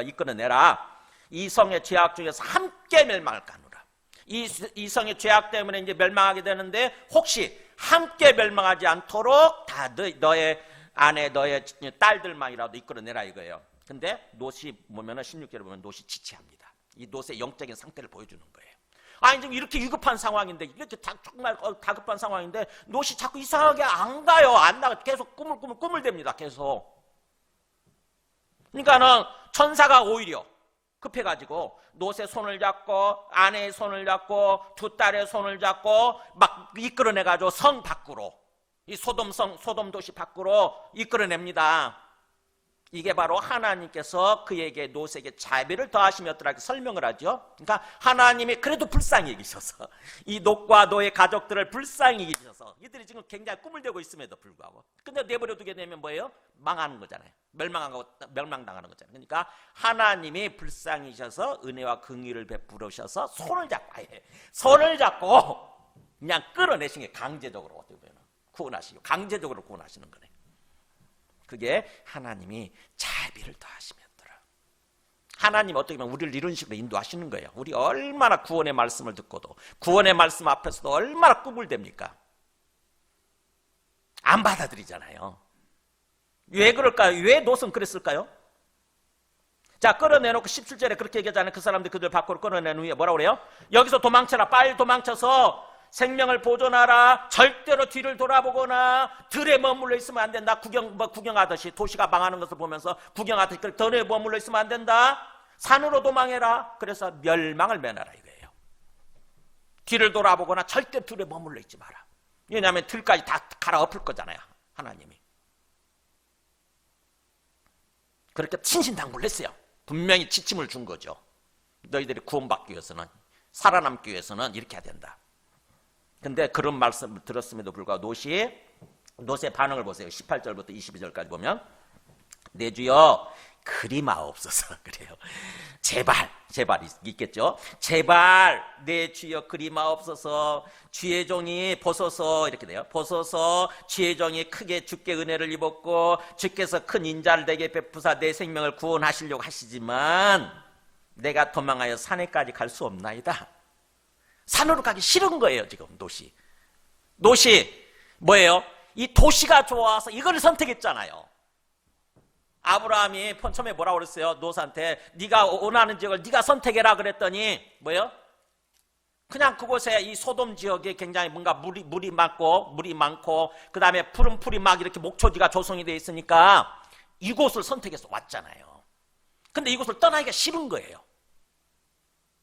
Speaker 2: 이끌어내라. 이 성의 죄악 중에서 함께 멸망을 가누라. 이 성의 죄악 때문에 이제 멸망하게 되는데 혹시 함께 멸망하지 않도록 다 너의 아내, 너의 딸들만이라도 이끌어내라 이거예요. 근데 놋이 보면은 16절에 보면 놋이 지체합니다. 이 놋의 영적인 상태를 보여주는 거예요. 아니 지금 이렇게 위급한 상황인데, 이렇게 정말 다급한 상황인데 놋이 자꾸 이상하게 안 가요. 안 나가. 계속 꿈을 댑니다. 계속. 그러니까는 천사가 오히려 급해가지고 놋의 손을 잡고 아내의 손을 잡고 두 딸의 손을 잡고 막 이끌어내가지고 성 밖으로, 이 소돔 도시 밖으로 이끌어냅니다. 이게 바로 하나님께서 그에게 놋에게 자비를 더하시며더라 설명을 하죠. 그러니까 하나님이 그래도 불쌍히 여기셔서 이 놋과 노의 가족들을 불쌍히 여기셔서 이들이 지금 굉장히 꿈을 대고 있음에도 불구하고 근데 내버려 두게 되면 뭐예요? 망하는 거잖아요. 멸망당하는 거잖아요. 그러니까 하나님이 불쌍히셔서 은혜와 긍휼을 베풀으셔서 손을 잡고 그냥 끌어내신 게 강제적으로 어떻게 보면 구원하시고 강제적으로 구원하시는 거네. 그게 하나님이 자비를 더하시면더라. 하나님 어떻게 보면 우리를 이런 식으로 인도하시는 거예요. 우리 얼마나 구원의 말씀을 듣고도 구원의 말씀 앞에서도 얼마나 꿈을 댑니까? 안 받아들이잖아요. 왜 그럴까요? 왜 놋은 그랬을까요? 자, 끌어내놓고 17절에 그렇게 얘기하잖아요. 그 사람들 그들 밖으로 끌어낸 후에 뭐라고 그래요? 여기서 도망쳐라. 빨리 도망쳐서 생명을 보존하라. 절대로 뒤를 돌아보거나 들에 머물러 있으면 안 된다. 구경하듯이 도시가 망하는 것을 보면서 구경하듯이 들에 머물러 있으면 안 된다. 산으로 도망해라. 그래서 멸망을 면하라 이거예요. 뒤를 돌아보거나 절대 들에 머물러 있지 마라. 왜냐하면 들까지 다 갈아엎을 거잖아요. 하나님이. 그렇게 신신당부를 했어요. 분명히 지침을 준 거죠. 너희들이 구원받기 위해서는, 살아남기 위해서는 이렇게 해야 된다. 근데 그런 말씀을 들었음에도 불구하고 놋의 반응을 보세요. 18절부터 22절까지 보면 내 주여 그리마옵소서 그래요. 제발 있겠죠. 제발 내 주여 그리마옵소서. 주의 종이 보소서 이렇게 돼요. 보소서 주의 종이 크게 주께 은혜를 입었고 주께서 큰 인자를 내게 베푸사 내 생명을 구원하시려고 하시지만 내가 도망하여 산에까지 갈 수 없나이다. 산으로 가기 싫은 거예요. 지금 놋이 뭐예요? 이 도시가 좋아서 이걸 선택했잖아요. 아브라함이 처음에 뭐라고 그랬어요? 놋한테 네가 원하는 지역을 네가 선택해라 그랬더니 뭐예요? 그냥 그곳에 이 소돔 지역에 굉장히 뭔가 물이 많고 그 다음에 푸른 풀이 막 이렇게 목초지가 조성이 되어 있으니까 이곳을 선택해서 왔잖아요. 근데 이곳을 떠나기가 싫은 거예요.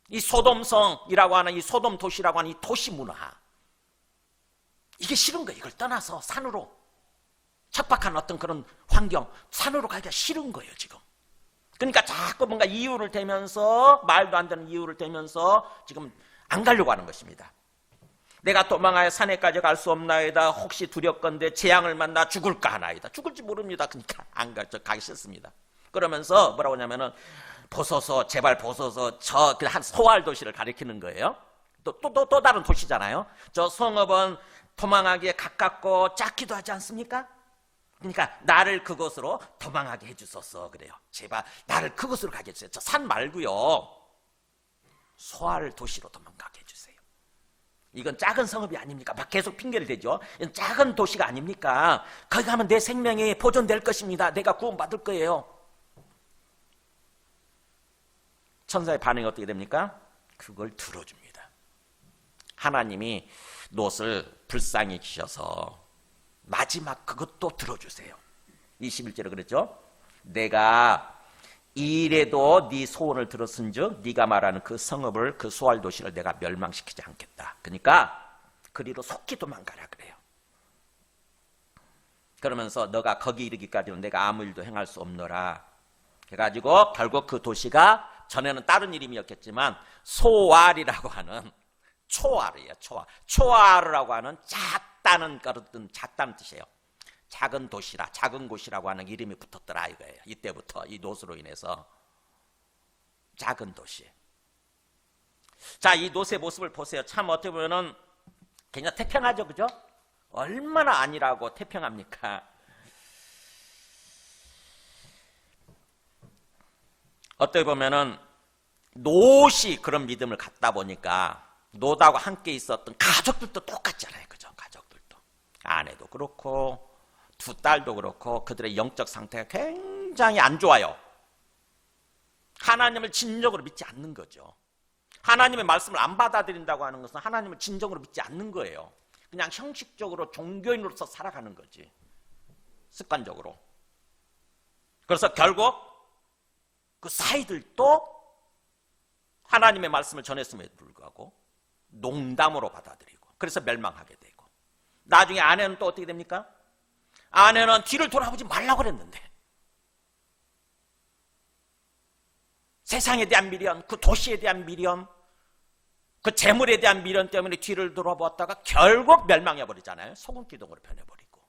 Speaker 2: 이 소돔성이라고 하는 이 소돔 도시라고 하는 이 도시 문화, 이게 싫은 거예요. 이걸 떠나서 산으로, 척박한 어떤 그런 환경, 산으로 가기가 싫은 거예요 지금. 그러니까 자꾸 뭔가 이유를 대면서, 말도 안 되는 이유를 대면서 지금 안 가려고 하는 것입니다. 내가 도망하여 산에까지 갈 수 없나이다. 혹시 두렵건대 재앙을 만나 죽을까 하나이다. 죽을지 모릅니다. 그러니까 안 가기 싫습니다. 그러면서 뭐라고 하냐면은 보소서, 제발 보소서. 저 한 소알 도시를 가리키는 거예요. 또 다른 도시잖아요. 저 성읍은 도망하기에 가깝고 작기도 하지 않습니까? 그러니까 나를 그곳으로 도망하게 해주소서 그래요. 제발 나를 그곳으로 가게 해주세요. 저 산 말고요. 소알 도시로 도망가게 해주세요. 이건 작은 성읍이 아닙니까? 막 계속 핑계를 대죠. 이건 작은 도시가 아닙니까? 거기 가면 내 생명이 보존될 것입니다. 내가 구원받을 거예요. 천사의 반응이 어떻게 됩니까? 그걸 들어줍니다. 하나님이 롯을 불쌍히 여기셔서 마지막 그것도 들어주세요. 21절에 그랬죠. 내가 이래도 네 소원을 들었은즉 네가 말하는 그 성읍을 그 소알 도시를 내가 멸망시키지 않겠다. 그러니까 그리로 속히 도망가라 그래요. 그러면서 너가 거기 이르기까지는 내가 아무 일도 행할 수 없노라. 해가지고 결국 그 도시가 전에는 다른 이름이었겠지만 소알이라고 하는 초알이에요. 초알. 초알이라고 하는 작다는 뜻이에요. 작은 도시라, 작은 곳이라고 하는 이름이 붙었더라 이거예요. 이때부터 이 롯으로 인해서 작은 도시. 자, 이 롯의 모습을 보세요. 참 어떻게 보면은 굉장히 태평하죠, 그죠? 얼마나 아니라고 태평합니까? 어떻게 보면은 롯이 그런 믿음을 갖다 보니까 롯하고 함께 있었던 가족들도 똑같잖아요, 그죠? 가족들도 아내도 그렇고 두 딸도 그렇고 그들의 영적 상태가 굉장히 안 좋아요. 하나님을 진정으로 믿지 않는 거죠. 하나님의 말씀을 안 받아들인다고 하는 것은 하나님을 진정으로 믿지 않는 거예요. 그냥 형식적으로 종교인으로서 살아가는 거지, 습관적으로. 그래서 결국 그 사이들도 하나님의 말씀을 전했음에도 불구하고 농담으로 받아들이고 그래서 멸망하게 되고, 나중에 아내는 또 어떻게 됩니까? 아내는 뒤를 돌아보지 말라고 그랬는데 세상에 대한 미련, 그 도시에 대한 미련, 그 재물에 대한 미련 때문에 뒤를 돌아보았다가 결국 멸망해버리잖아요. 소금 기둥으로 변해버리고.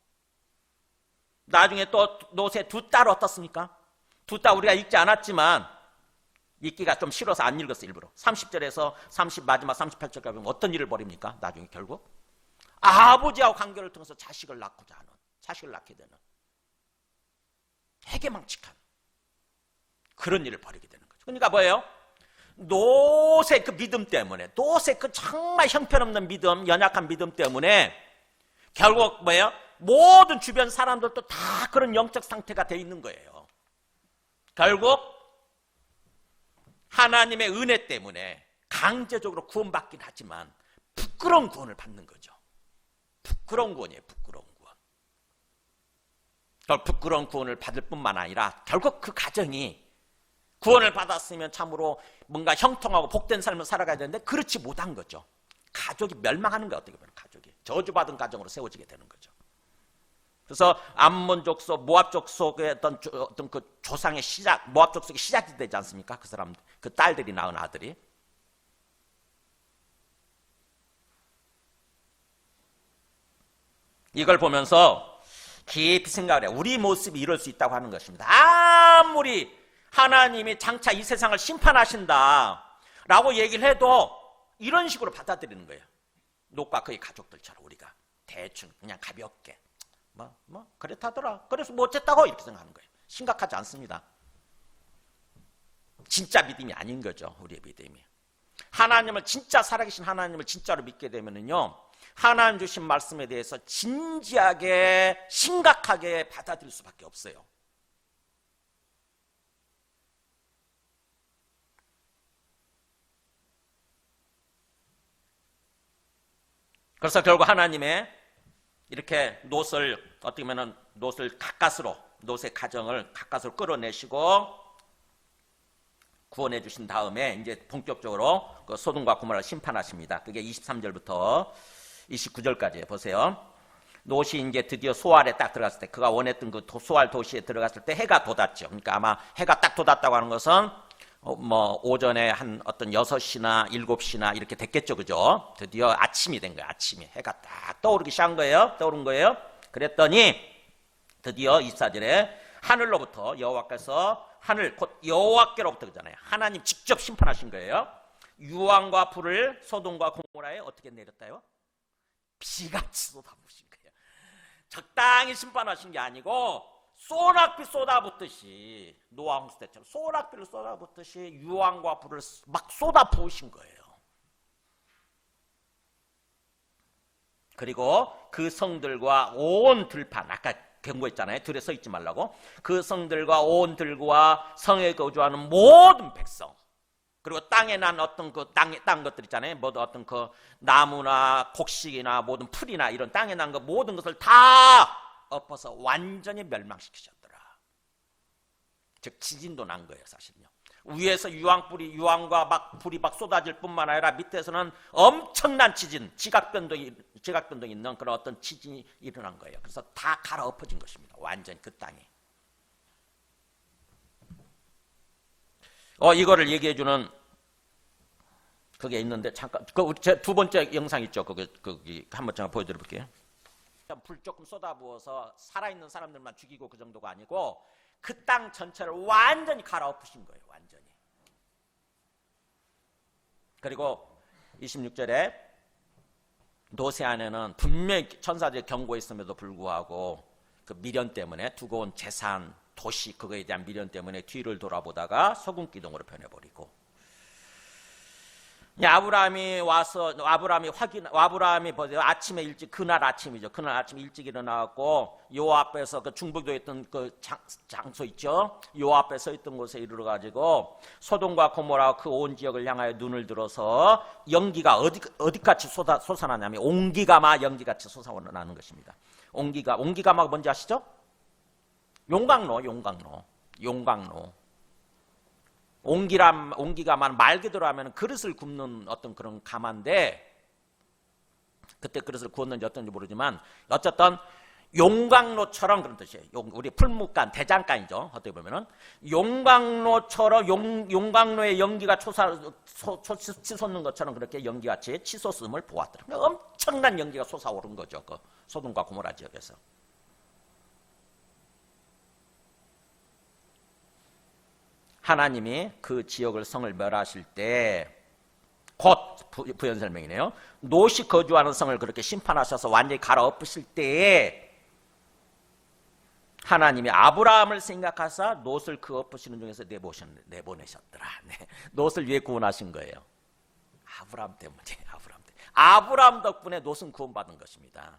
Speaker 2: 나중에 또 롯의 두 딸 어떻습니까? 두 딸 우리가 읽지 않았지만 읽기가 좀 싫어서 안 읽었어 일부러. 30절에서 마지막 38절까지 보면 어떤 일을 벌입니까? 나중에 결국 아버지하고 관계를 통해서 자식을 낳고자 하는, 자식을 낳게 되는 해괴망측한 그런 일을 벌이게 되는 거죠. 그러니까 뭐예요? 롯의 그 믿음 때문에, 롯의 그 정말 형편없는 믿음, 연약한 믿음 때문에 결국 뭐예요? 모든 주변 사람들도 다 그런 영적 상태가 돼 있는 거예요. 결국 하나님의 은혜 때문에 강제적으로 구원받긴 하지만 부끄러운 구원을 받는 거죠. 부끄러운 구원이에요. 부끄러운 구원. 부끄러운 구원을 받을 뿐만 아니라 결국 그 가정이 구원을 받았으면 참으로 뭔가 형통하고 복된 삶을 살아가야 되는데 그렇지 못한 거죠. 가족이 멸망하는 거예요. 어떻게 보면 가족이 저주받은 가정으로 세워지게 되는 거죠. 그래서 암몬 족속, 모압 족속의 어떤 그 조상의 시작, 모압 족속의 시작이 되지 않습니까? 그 사람, 그 딸들이 낳은 아들이. 이걸 보면서 깊이 생각을 해요. 우리 모습이 이럴 수 있다고 하는 것입니다. 아무리 하나님이 장차 이 세상을 심판하신다 라고 얘기를 해도 이런 식으로 받아들이는 거예요. 롯과 그의 가족들처럼 우리가 대충 그냥 가볍게 그렇다더라, 그래서 뭐 어쨌다고 이렇게 생각하는 거예요. 심각하지 않습니다. 진짜 믿음이 아닌 거죠. 우리의 믿음이. 하나님을, 진짜 살아계신 하나님을 진짜로 믿게 되면은요, 하나님 주신 말씀에 대해서 진지하게 심각하게 받아들일 수밖에 없어요. 그래서 결국 하나님의 이렇게 롯을, 어떻게 보면 롯을 가까스로, 롯의 가정을 가까스로 끌어내시고 구원해 주신 다음에 이제 본격적으로 그 소돔과 고모라를 심판하십니다. 그게 23절부터 29절까지 보세요. 롯이 이제 드디어 소알에 딱 들어갔을 때, 그가 원했던 그 소알 도시에 들어갔을 때 해가 돋았죠. 그러니까 아마 해가 딱 돋았다고 하는 것은 오전에 한 어떤 6시나 7시나 이렇게 됐겠죠. 그죠? 드디어 아침이 된 거예요. 아침이. 해가 딱 떠오르기 시작한 거예요. 떠오른 거예요. 그랬더니 드디어 24절에 하늘로부터 여호와께서, 하늘 곧 여호와께로부터 그잖아요. 하나님 직접 심판하신 거예요. 유황과 불을 소돔과 고모라에 어떻게 내렸다요? 비같이 쏟아부으신 거예요. 적당히 심판하신 게 아니고 소낙비 쏟아붓듯이, 노아 홍수 때처럼 소낙비를 쏟아붓듯이 유황과 불을 막 쏟아부으신 거예요. 그리고 그 성들과 온 들판, 아까 경고했잖아요. 들에 서 있지 말라고. 그 성들과 온 들과 성에 거주하는 모든 백성, 그리고 땅에 난 어떤 그 땅 것들 있잖아요. 뭐 어떤 그 나무나 곡식이나 모든 풀이나 이런 땅에 난 거 모든 것을 다 엎어서 완전히 멸망시키셨더라. 즉 지진도 난 거예요, 사실은요. 위에서 유황과 막 불이 막 쏟아질 뿐만 아니라 밑에서는 엄청난 지진, 지각변동이 있는 그런 어떤 지진이 일어난 거예요. 그래서 다 갈아엎어진 것입니다. 완전히 그 땅이. 이거를 얘기해주는 그게 있는데 잠깐 제 두 번째 영상 있죠. 거기 한번 제가 보여드려 볼게요. 불 조금 쏟아부어서 살아있는 사람들만 죽이고 그 정도가 아니고 그 땅 전체를 완전히 갈아엎으신 거예요. 완전히. 그리고 26절에 노새 안에는 분명히 천사들이 경고했음에도 불구하고 그 미련 때문에 두고 온 재산, 도시 그거에 대한 미련 때문에 뒤를 돌아보다가 소금 기둥으로 변해버리고 아브라함이 보세요. 아침에 일찍 그날 아침이죠. 그날 아침 일찍 일어나고 요 앞에서 그 중북도에 있던 그 장소 있죠. 요 앞에 서 있던 곳에 이르러 가지고 소돔과 고모라 그 온 지역을 향하여 눈을 들어서 연기가 어디까지 솟아나냐면 옹기가마 연기같이 솟아나는 것입니다. 옹기가마가 뭔지 아시죠? 용광로. 옹기가마는 말 그대로 하면 그릇을 굽는 어떤 그런 가마인데 그때 그릇을 구웠는지 어떤지 모르지만 어쨌든 용광로처럼 그런 뜻이에요. 우리 풀무간, 대장간이죠. 어떻게 보면은 용광로처럼 용광로의 연기가 치솟는 것처럼 그렇게 연기같이 치솟음을 보았더라. 엄청난 연기가 솟아오른 거죠. 그 소돔과 고모라 지역에서. 하나님이 그 지역을 성을 멸하실 때 곧 부연 설명이네요. 롯이 거주하는 성을 그렇게 심판하셔서 완전히 갈아엎으실 때에 하나님이 아브라함을 생각하사 롯을 그 엎으시는 중에서 내보내셨더라. 네. 롯을 왜 구원하신 거예요? 아브라함 때문에. 아브라함 덕분에 롯은 구원받은 것입니다.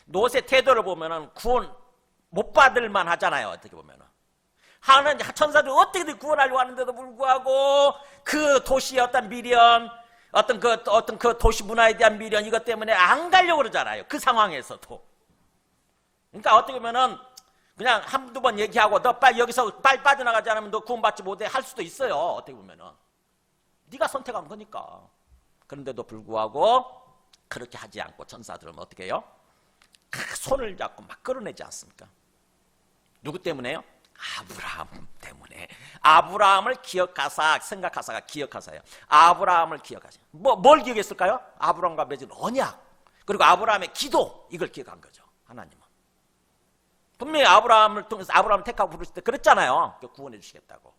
Speaker 2: 롯의 태도를 보면은 구원 못 받을 만 하잖아요. 어떻게 보면은. 하나님 천사들이 어떻게든 구원하려고 하는데도 불구하고 그 도시의 어떤 미련, 어떤 그 도시 문화에 대한 미련 이것 때문에 안 가려고 그러잖아요. 그 상황에서도. 그러니까 어떻게 보면은 그냥 한두 번 얘기하고 너 빨리 여기서 빨리 빠져나가지 않으면 너 구원받지 못해 할 수도 있어요. 어떻게 보면은 네가 선택한 거니까. 그런데도 불구하고 그렇게 하지 않고 천사들은 어떻게 해요? 손을 잡고 막 끌어내지 않습니까? 누구 때문에요? 아브라함 때문에. 아브라함을 생각하사가 기억하사요. 아브라함을 기억하세요. 뭘 기억했을까요? 아브라함과 맺은 언약, 그리고 아브라함의 기도, 이걸 기억한 거죠. 하나님은 분명히 아브라함을 통해서 아브라함을 택하고 부르실 때 그랬잖아요. 구원해 주시겠다고.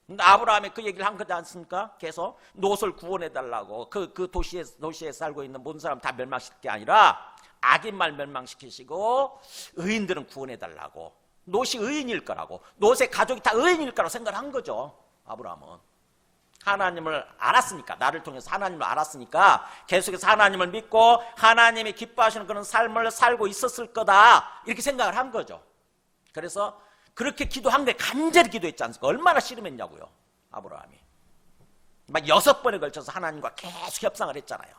Speaker 2: 근데 아브라함이 그 얘기를 한 거지 않습니까? 계속 롯을 구원해 달라고. 그 도시에 살고 있는 모든 사람 다 멸망시킬 게 아니라 악인만 멸망시키시고 의인들은 구원해 달라고. 롯이 의인일 거라고, 롯의 가족이 다 의인일 거라고 생각을 한 거죠. 아브라함은 하나님을 알았으니까, 나를 통해서 하나님을 알았으니까 계속해서 하나님을 믿고 하나님이 기뻐하시는 그런 삶을 살고 있었을 거다, 이렇게 생각을 한 거죠. 그래서 그렇게 기도한 게 간절히 기도했지 않습니까? 얼마나 씨름했냐고요. 아브라함이 막 6번에 걸쳐서 하나님과 계속 협상을 했잖아요.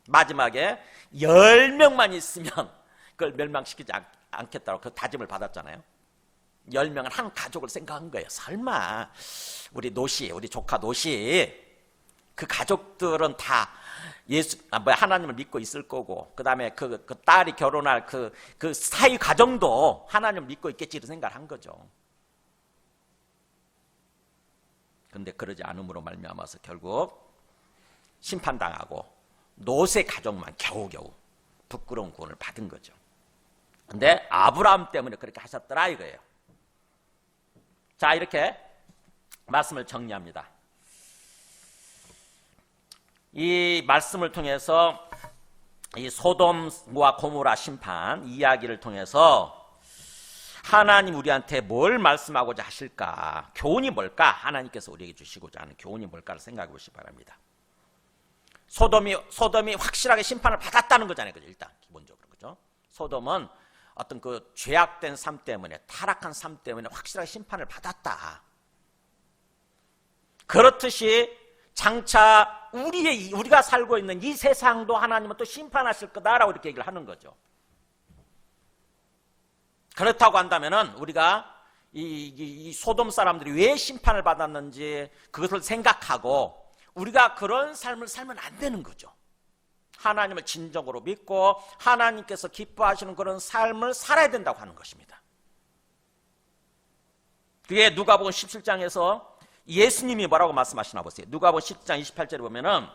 Speaker 2: 마지막에 10명만 있으면 그걸 멸망시키지 않겠다고 그 다짐을 받았잖아요. 10명은 한 가족을 생각한 거예요. 설마 우리 조카 롯이 그 가족들은 다 하나님을 믿고 있을 거고, 그 다음에 그 딸이 결혼할 그 사위 가정도 하나님을 믿고 있겠지 이런 생각을 한 거죠. 근데 그러지 않음으로 말미암아서 결국 심판당하고 롯의 가족만 겨우겨우 부끄러운 구원을 받은 거죠. 근데 아브라함 때문에 그렇게 하셨더라 이거예요. 자, 이렇게 말씀을 정리합니다. 이 말씀을 통해서 이 소돔과 고모라 심판 이야기를 통해서 하나님 우리한테 뭘 말씀하고자 하실까? 교훈이 뭘까? 하나님께서 우리에게 주시고자 하는 교훈이 뭘까를 생각해 보시기 바랍니다. 소돔이 확실하게 심판을 받았다는 거잖아요. 그죠? 일단 기본적으로. 그죠? 소돔은 어떤 그 죄악된 삶 때문에, 타락한 삶 때문에 확실하게 심판을 받았다. 그렇듯이 장차 우리가 살고 있는 이 세상도 하나님은 또 심판하실 거다라고 이렇게 얘기를 하는 거죠. 그렇다고 한다면은 우리가 이 소돔 사람들이 왜 심판을 받았는지 그것을 생각하고 우리가 그런 삶을 살면 안 되는 거죠. 하나님을 진정으로 믿고 하나님께서 기뻐하시는 그런 삶을 살아야 된다고 하는 것입니다. 그게 누가복음 17장에서 예수님이 뭐라고 말씀하시나 보세요. 누가복음 17장 28절에 보면은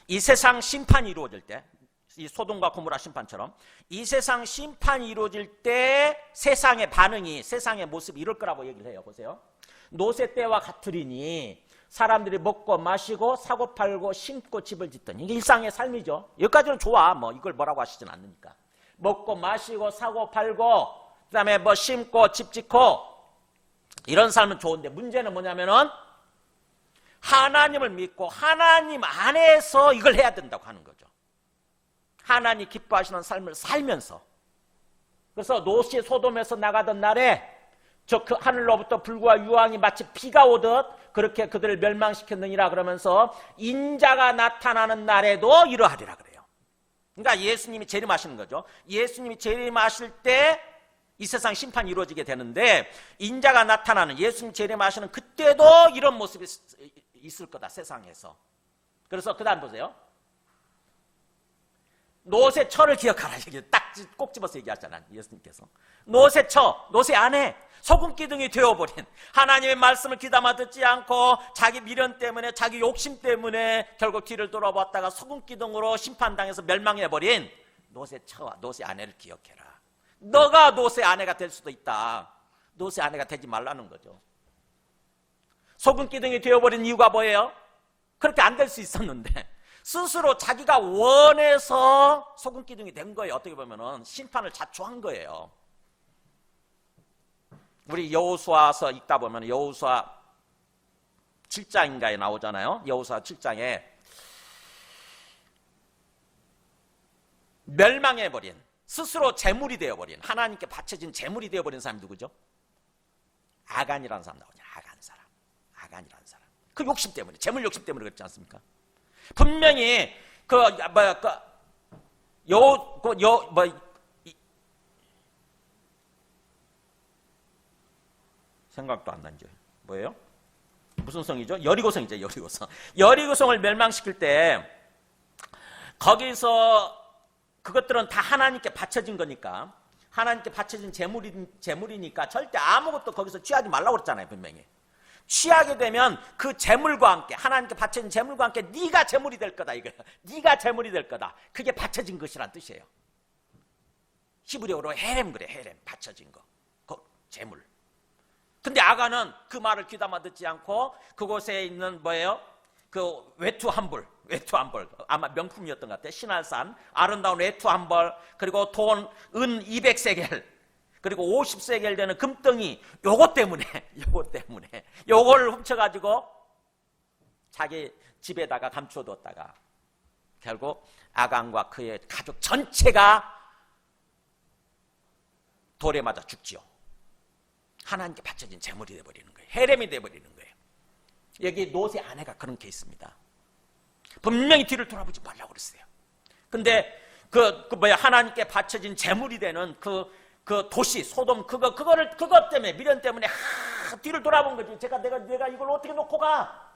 Speaker 2: 이 세상 심판이 이루어질 때, 이 소돔과 고모라 심판처럼 이 세상 심판이 이루어질 때 세상의 반응이, 세상의 모습이 이럴 거라고 얘기를 해요. 보세요. 노세 때와 같으리니 사람들이 먹고 마시고 사고 팔고 심고 집을 짓더니, 이게 일상의 삶이죠. 여기까지는 좋아. 뭐 이걸 뭐라고 하시진 않으니까. 먹고 마시고 사고 팔고 그다음에 뭐 심고 집 짓고 이런 삶은 좋은데, 문제는 뭐냐면은 하나님을 믿고 하나님 안에서 이걸 해야 된다고 하는 거죠. 하나님 기뻐하시는 삶을 살면서. 그래서 롯이 소돔에서 나가던 날에 저 그 하늘로부터 불과 유황이 마치 비가 오듯 그렇게 그들을 멸망시켰느니라 그러면서 인자가 나타나는 날에도 이러하리라 그래요. 그러니까 예수님이 재림하시는 거죠. 예수님이 재림하실 때 이 세상 심판이 이루어지게 되는데, 인자가 나타나는, 예수님 재림하시는 그때도 이런 모습이 있을 거다, 세상에서. 그래서 그 다음 보세요. 롯의 처를 기억하라. 딱 꼭 집어서 얘기하잖아요, 예수님께서. 롯의 처, 롯의 아내, 소금기둥이 되어버린, 하나님의 말씀을 귀담아 듣지 않고 자기 미련 때문에, 자기 욕심 때문에 결국 뒤를 돌아봤다가 소금기둥으로 심판당해서 멸망해버린 롯의 처와 롯의 아내를 기억해라. 너가 롯의 아내가 될 수도 있다. 롯의 아내가 되지 말라는 거죠. 소금기둥이 되어버린 이유가 뭐예요? 그렇게 안 될 수 있었는데 스스로 자기가 원해서 소금기둥이 된 거예요. 어떻게 보면은 심판을 자초한 거예요. 우리 여호수아서 읽다 보면 여호수아 7장인가에 나오잖아요. 여호수아 7장에 멸망해버린, 스스로 재물이 되어버린, 하나님께 바쳐진 재물이 되어버린 사람이 누구죠? 아간이라는 사람 나오잖아요. 아간이라는 사람. 그 욕심 때문에, 재물 욕심 때문에 그렇지 않습니까? 분명히 생각도 안 나죠. 뭐예요? 무슨 성이죠? 여리고성이죠. 여리고성을 멸망시킬 때 거기서 그것들은 다 하나님께 바쳐진 거니까, 하나님께 바쳐진 재물이니까 절대 아무것도 거기서 취하지 말라고 그랬잖아요. 분명히. 취하게 되면 그 재물과 함께, 하나님께 바쳐진 재물과 함께 네가 재물이 될 거다, 이거예요. 네가 재물이 될 거다. 그게 바쳐진 것이란 뜻이에요. 히브리어로 헤렘 그래. 헤렘, 바쳐진 거, 그 재물. 근데 아간은 그 말을 귀담아 듣지 않고 그곳에 있는 뭐예요? 그 외투 한 벌, 아마 명품이었던 것 같아요. 신할산 아름다운 외투 한 벌, 그리고 돈, 은 200세겔, 그리고 50세겔 되는 금덩이, 요거 때문에 요걸 훔쳐가지고 자기 집에다가 감춰뒀다가 결국 아간과 그의 가족 전체가 돌에 맞아 죽지요. 하나님께 바쳐진 재물이 돼버리는 거예요. 헤렘이 돼버리는 거예요. 여기 롯의 아내가 그런 케이스입니다. 분명히 뒤를 돌아보지 말라고 그랬어요. 근데 하나님께 바쳐진 재물이 되는 그 도시 소돔, 그것 때문에, 미련 때문에 뒤를 돌아본 거지. 내가 이걸 어떻게 놓고 가?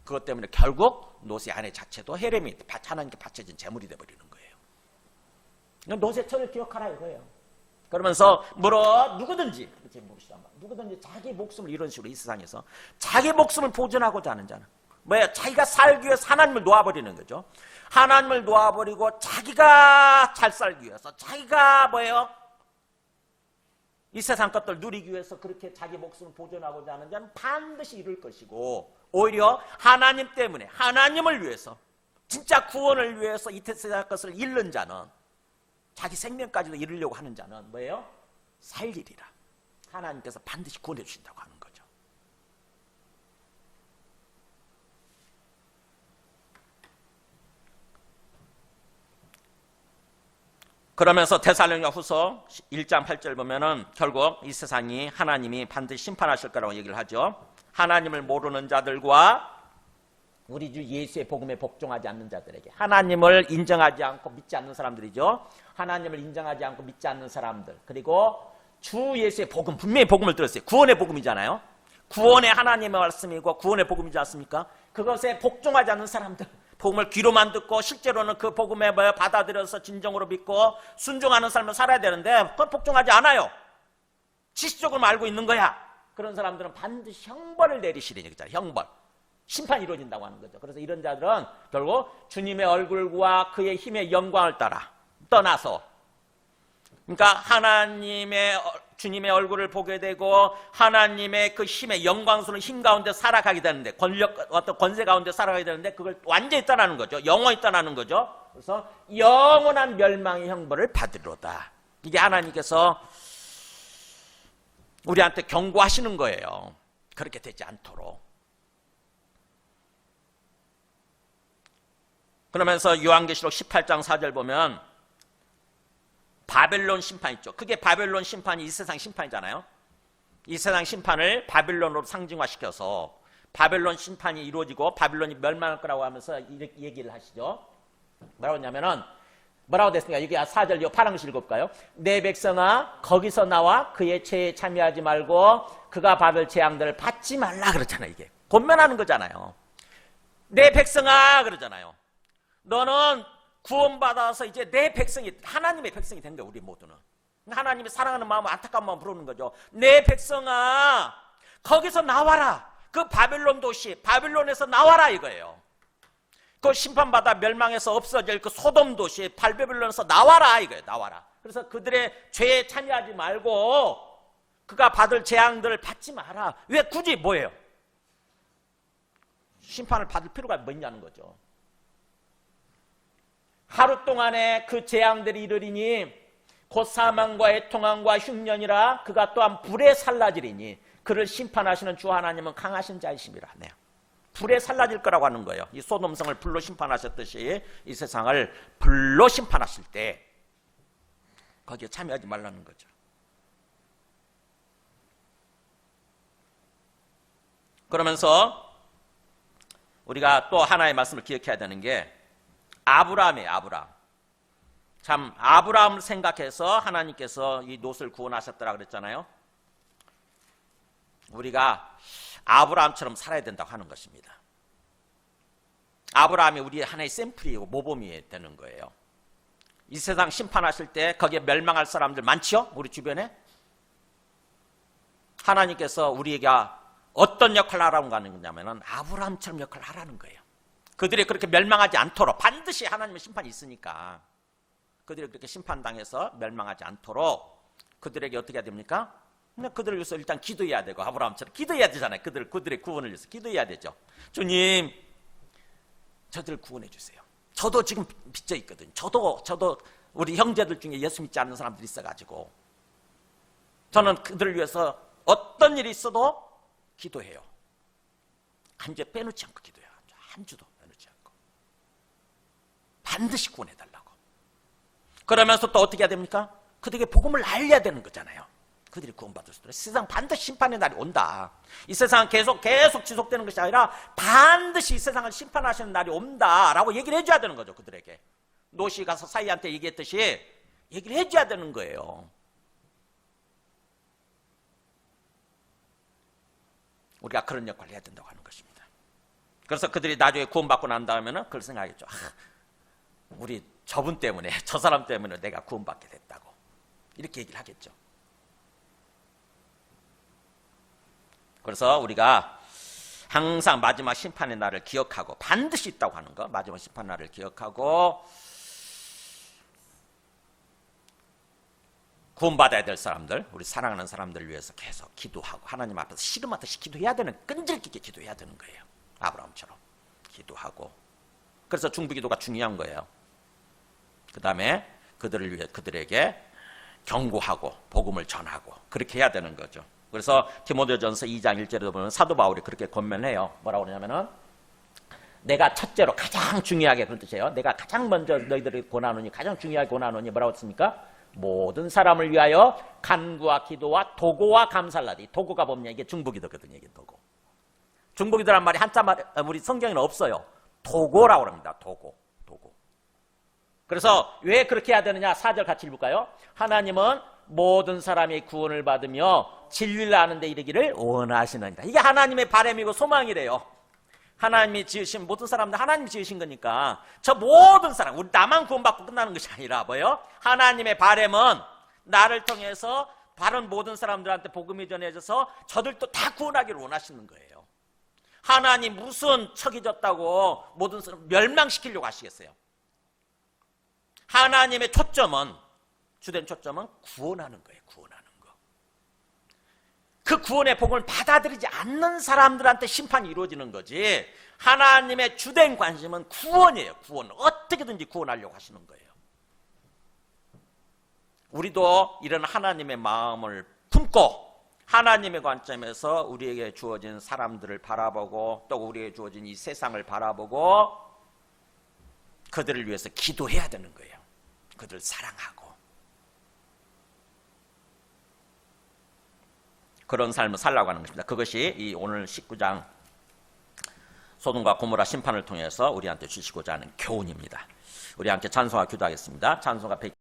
Speaker 2: 그것 때문에 결국 롯의 아내 자체도 헤렘이 하나님께 바쳐진 재물이 돼버리는 거예요. 롯의 처를 기억하라 이거예요. 그러면서 누구든지 자기 목숨을 이런 식으로 이 세상에서 자기 목숨을 보존하고자 하는 자는 뭐예요? 자기가 살기 위해서 하나님을 놓아버리는 거죠. 하나님을 놓아버리고 자기가 잘 살기 위해서, 자기가 뭐예요? 이 세상 것들 누리기 위해서 그렇게 자기 목숨을 보존하고자 하는 자는 반드시 이룰 것이고, 오히려 하나님 때문에, 하나님을 위해서, 진짜 구원을 위해서 이 세상 것을 잃는 자는, 자기 생명까지도 잃으려고 하는 자는 뭐예요? 살리리라. 하나님께서 반드시 구원해 주신다고 하는 거죠. 그러면서 데살로니가 후서 1장 8절 보면은 결국 이 세상이 하나님이 반드시 심판하실 거라고 얘기를 하죠. 하나님을 모르는 자들과 우리 주 예수의 복음에 복종하지 않는 자들에게, 하나님을 인정하지 않고 믿지 않는 사람들이죠. 하나님을 인정하지 않고 믿지 않는 사람들, 그리고 주 예수의 복음, 분명히 복음을 들었어요. 구원의 복음이잖아요. 구원의 하나님의 말씀이고 구원의 복음이지 않습니까? 그것에 복종하지 않는 사람들, 복음을 귀로만 듣고 실제로는 그 복음에 받아들여서 진정으로 믿고 순종하는 삶을 살아야 되는데 그건 복종하지 않아요. 지식적으로 알고 있는 거야. 그런 사람들은 반드시 형벌을 내리시리니, 그잖아요. 형벌, 심판이 이루어진다고 하는 거죠. 그래서 이런 자들은 결국 주님의 얼굴과 그의 힘의 영광을 떠나서, 그러니까 하나님의 주님의 얼굴을 보게 되고 하나님의 그 힘의 영광스러운 힘 가운데 살아가게 되는데, 어떤 권세 가운데 살아가게 되는데 그걸 완전히 떠나는 거죠. 영원히 떠나는 거죠. 그래서 영원한 멸망의 형벌을 받으리로다. 이게 하나님께서 우리한테 경고하시는 거예요. 그렇게 되지 않도록. 그러면서 요한계시록 18장 4절 보면 바벨론 심판 있죠. 그게 바벨론 심판이 이 세상 심판이잖아요. 이 세상 심판을 바벨론으로 상징화시켜서 바벨론 심판이 이루어지고 바벨론이 멸망할 거라고 하면서 이렇게 얘기를 하시죠. 뭐라고 했냐면은, 뭐라고 됐습니까? 여기 4절, 이 파란 글 읽어볼까요? 내 백성아, 거기서 나와 그의 죄에 참여하지 말고 그가 받을 재앙들을 받지 말라 그러잖아요. 이게 권면하는 거잖아요. 내 백성아 그러잖아요. 너는 구원받아서 이제 내 백성이, 하나님의 백성이 된 거야. 우리 모두는 하나님이 사랑하는 마음, 안타까운 마음 부르는 거죠. 내 백성아, 거기서 나와라. 그 바벨론 도시, 바벨론에서 나와라 이거예요. 그 심판받아 멸망해서 없어질 그 소돔 도시, 바벨론에서 나와라 이거예요. 나와라. 그래서 그들의 죄에 참여하지 말고 그가 받을 재앙들을 받지 마라. 왜 굳이 뭐예요? 심판을 받을 필요가 뭐냐는 거죠. 하루 동안에 그 재앙들이 이르리니 곧 사망과 애통함과 흉년이라 그가 또한 불에 살라지리니 그를 심판하시는 주 하나님은 강하신 자이심이라 하네요. 불에 살라질 거라고 하는 거예요. 이 소돔성을 불로 심판하셨듯이 이 세상을 불로 심판하실 때 거기에 참여하지 말라는 거죠. 그러면서 우리가 또 하나의 말씀을 기억해야 되는 게 아브라함이에요. 아브라함. 참 아브라함을 생각해서 하나님께서 이 롯을 구원하셨더라 그랬잖아요. 우리가 아브라함처럼 살아야 된다고 하는 것입니다. 아브라함이 우리의 하나의 샘플이고 모범이 되는 거예요. 이 세상 심판하실 때 거기에 멸망할 사람들 많죠? 우리 주변에. 하나님께서 우리에게 어떤 역할을 하라고 하는 거냐면 아브라함처럼 역할을 하라는 거예요. 그들이 그렇게 멸망하지 않도록, 반드시 하나님의 심판이 있으니까 그들이 그렇게 심판당해서 멸망하지 않도록 그들에게 어떻게 해야 됩니까? 그들을 위해서 일단 기도해야 되고, 아브라함처럼 기도해야 되잖아요. 그들의 구원을 위해서 기도해야 되죠. 주님, 저들을 구원해 주세요. 저도 지금 빚져 있거든요. 저도 우리 형제들 중에 예수 믿지 않는 사람들이 있어가지고 저는 그들을 위해서 어떤 일이 있어도 기도해요. 한 주 빼놓지 않고 기도해요. 한 주도 빼놓지 않고 반드시 구원해달라고. 그러면서 또 어떻게 해야 됩니까? 그들에게 복음을 알려야 되는 거잖아요. 그들이 구원받을 수 있도록. 세상 반드시 심판의 날이 온다. 이 세상은 계속 지속되는 것이 아니라 반드시 이 세상을 심판하시는 날이 온다라고 얘기를 해줘야 되는 거죠. 그들에게. 롯이 가서 사이한테 얘기했듯이 얘기를 해줘야 되는 거예요. 우리가 그런 역할을 해야 된다고 하는 것입니다. 그래서 그들이 나중에 구원받고 난 다음에는 그걸 생각하겠죠. 우리 저분 때문에, 저 사람 때문에 내가 구원받게 됐다고. 이렇게 얘기를 하겠죠. 그래서 우리가 항상 마지막 심판의 날을 기억하고, 반드시 있다고 하는 거, 마지막 심판 날을 기억하고 구원받아야 될 사람들, 우리 사랑하는 사람들을 위해서 계속 기도하고 하나님 앞에서 씨름하듯이 기도해야 되는, 끈질기게 기도해야 되는 거예요. 아브라함처럼 기도하고. 그래서 중보기도가 중요한 거예요. 그 다음에 그들을 위해 그들에게 경고하고 복음을 전하고 그렇게 해야 되는 거죠. 그래서 디모데전서 2장 1절에 보면 사도 바울이 그렇게 권면해요. 뭐라고 그러냐면은 내가 첫째로 가장 중요하게 그런 뜻이에요. 내가 가장 먼저 너희들에게 권하노니 가장 중요하게 권하노니 뭐라고 했습니까? 모든 사람을 위하여 간구와 기도와 도고와 감사를 하되 도고가 보면 이게 중보기도거든요. 이게 도고. 중보기도란 말이 한자 말 우리 성경에는 없어요. 도고라고 합니다. 도고. 그래서 왜 그렇게 해야 되느냐? 4절 같이 읽을까요? 하나님은 모든 사람이 구원을 받으며 진리를 아는 데 이르기를 원하시느니라. 이게 하나님의 바람이고 소망이래요. 하나님이 지으신 모든 사람들 하나님이 지으신 거니까 저 모든 사람 우리 나만 구원받고 끝나는 것이 아니라 뭐예요? 하나님의 바람은 나를 통해서 다른 모든 사람들한테 복음이 전해져서 저들도 다 구원하기를 원하시는 거예요. 하나님 무슨 척이 졌다고 모든 사람 멸망시키려고 하시겠어요? 하나님의 초점은 주된 초점은 구원하는 거예요. 구원하는 거. 그 구원의 복음을 받아들이지 않는 사람들한테 심판이 이루어지는 거지. 하나님의 주된 관심은 구원이에요. 구원. 어떻게든지 구원하려고 하시는 거예요. 우리도 이런 하나님의 마음을 품고 하나님의 관점에서 우리에게 주어진 사람들을 바라보고 또 우리에게 주어진 이 세상을 바라보고 그들을 위해서 기도해야 되는 거예요. 그들을 사랑하고 그런 삶을 살라고 하는 것입니다. 그것이 이 오늘 19장 소돔과 고모라 심판을 통해서 우리한테 주시고자 하는 교훈입니다. 우리 함께 찬송과 기도하겠습니다. 찬송가